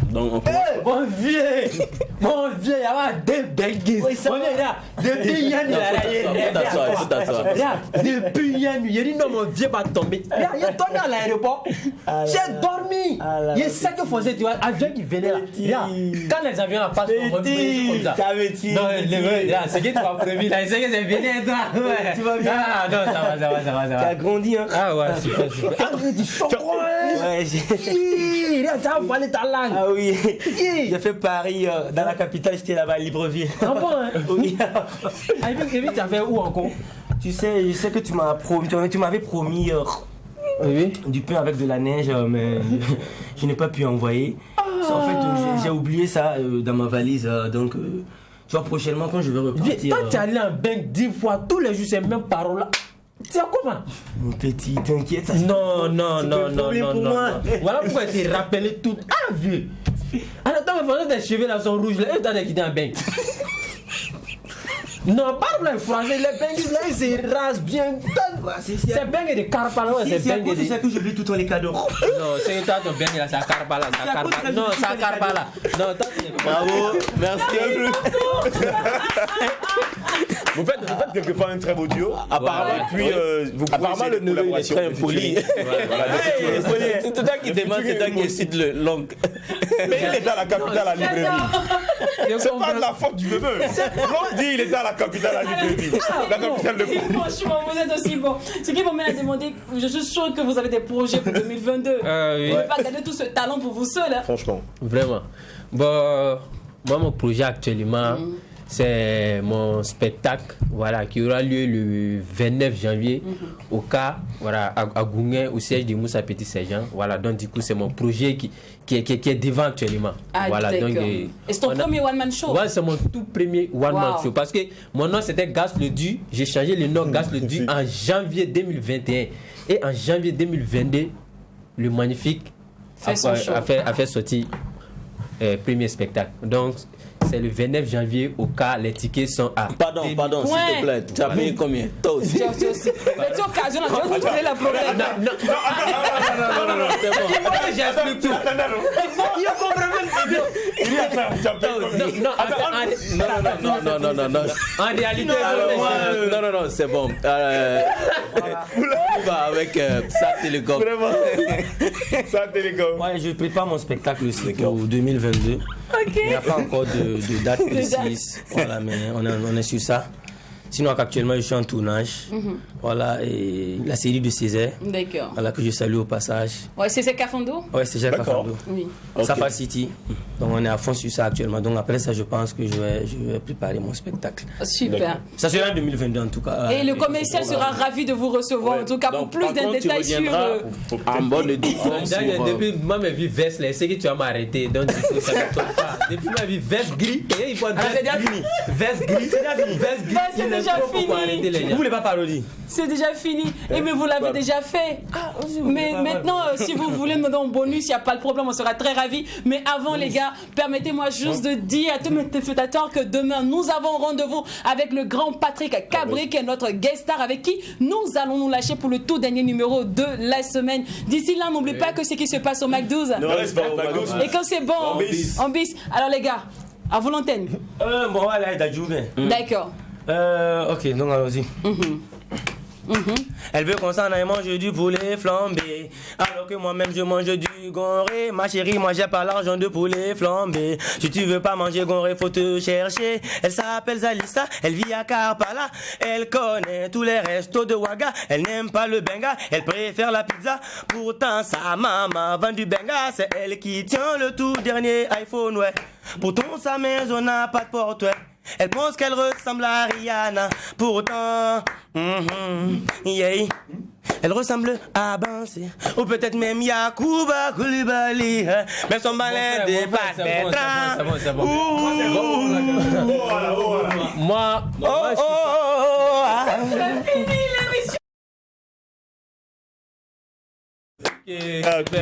Donc, mon vieux, il y a des benguis. On est là, depuis hier, depuis hier, il dit non, mon vieux va tomber. Il est tombé à l'aéroport. J'ai dormi. Il est 5 fois, tu vois, avion qui venait là. Quand les avions passent, on va comme ça. Non, c'est qui tu m'as prévu là? C'est que c'est venu toi. Tu vas bien? Ah non, ça va. Tu as grandi, hein? Ah ouais, super. Ah, tu chocolat. Ouais, ça va aller ta langue. Ah oui. J'ai fait Paris, dans la capitale, j'étais là-bas à Libreville. Ah bon, hein? Oui. Ah, et puis tu as fait où encore? Tu sais, je sais que tu m'avais promis du pain avec de la neige, mais je n'ai pas pu envoyer. En fait, j'ai oublié ça dans ma valise, donc tu vois, prochainement quand je vais repartir. Toi, tu es allé en bain 10 fois, tous les jours, ces mêmes paroles-là. C'est comment? Mon petit, t'inquiète, ça Non. Voilà pourquoi tu t'es rappelé tout. Ah, vieux. Alors, toi, mais tes cheveux là sont rouges, là, et toi, t'es quitté en bain. Non, parle là, français, les benguis là, ils se rasent bien. C'est bengue de carpala, c'est bengue de. Tu sais que j'oublie tout les cadeaux. Non, c'est toi ton bengue là, c'est carpala, Non, c'est carpala. Non, toi, bravo, merci. Vous faites quelquefois un très beau duo. Apparemment, puis apparemment le neveu il est très impoli. C'est toi qui demande, c'est toi qui cite le l'oncle. Mais il est dans la capitale à Libreville. C'est pas de la faute du neveu. L'oncle dit il est dans la capitale à Libreville. La capitale de Congo. Franchement, vous êtes aussi bon. Ce qui m'amène à demander, je suis sûr que vous avez des projets pour 2022. Vous ne pouvez pas garder tout ce talent pour vous seul. Franchement. Vraiment. Bon, moi, mon projet actuellement, c'est mon spectacle, voilà, qui aura lieu le 29 janvier au cas, voilà, à Gouguin, au siège de Moussa Petit Sergent. Voilà, donc du coup, c'est mon projet qui est devant actuellement. Ah, voilà, donc, et c'est ton premier one-man show? Ouais, c'est mon tout premier one-man show. Parce que mon nom, c'était Gas Le Du. J'ai changé le nom Gas Le Du en janvier 2021. Et en janvier 2022, le Magnifique a fait sortir premier spectacle. Donc, c'est le 29 janvier au cas, les tickets sont à... Pardon, s'il te plaît. Tu as payé combien? Toi aussi. Mais tu occasion, tu vas vous trouver le problème. Non, c'est bon. J'explique tout. Il non. En réalité, non, c'est bon. On va avec Sa Télécom. Sa Télécom. Ouais, je prépare mon spectacle aussi pour 2022. Il n'y a pas encore de date précise. Voilà, mais on est sur ça. Sinon, actuellement, je suis en tournage. Voilà, et la série de Césaire. D'accord. Voilà, que je salue au passage. Ouais, c'est Kafando? Ouais, c'est Césaire Kafando. Oui. Safa City. Donc, on est à fond sur ça actuellement. Donc, après ça, je pense que je vais préparer mon spectacle. Super. Ça sera en 2022 en tout cas. Et le commercial sera ravi de vous recevoir. En tout cas, pour plus de détails sur. En bonne difforme. Depuis moi, ma vie veste, c'est que tu vas m'arrêter. Donc, du coup, ça ne tombe pas. Depuis ma vie veste gris, il faut veste gris. C'est déjà fini. Vous voulez pas parodier? C'est déjà fini. Et mais vous l'avez déjà fait. Mais maintenant, si vous voulez me donner un bonus, il n'y a pas de problème, on sera très ravis. Mais avant, les gars, permettez-moi juste de dire à tous mes téléspectateurs que demain, nous avons rendez-vous avec le grand Patrick Cabri, qui est notre guest star, avec qui nous allons nous lâcher pour le tout dernier numéro de la semaine. D'ici là, n'oubliez pas que ce qui se passe au McDo's. Et quand c'est bon, on bis. Alors, les gars, à vous l'antenne. Bon, voilà, d'accord. Ok, donc allons-y. Elle veut qu'on s'en aille manger du poulet flambé. yeah. Alors que moi-même je mange du gonré. Ma chérie, moi j'ai pas l'argent de poulet flambé. Si tu veux pas manger gonré, faut te chercher. Elle s'appelle Zalissa, elle vit à Karpala. Elle connaît tous les restos de Ouaga. Elle n'aime pas le benga, elle préfère la pizza. Pourtant sa maman vend du benga. C'est elle qui tient le tout dernier iPhone, ouais. Pourtant sa maison n'a pas de porte, ouais. Elle pense qu'elle ressemble à Rihanna. Pourtant, yeah. Elle ressemble à Bansé, ou peut-être même Yacouba Koulibaly. Mais son balai dépasse Bertrand. C'est bon. Moi, C'est fini l'émission. Ok.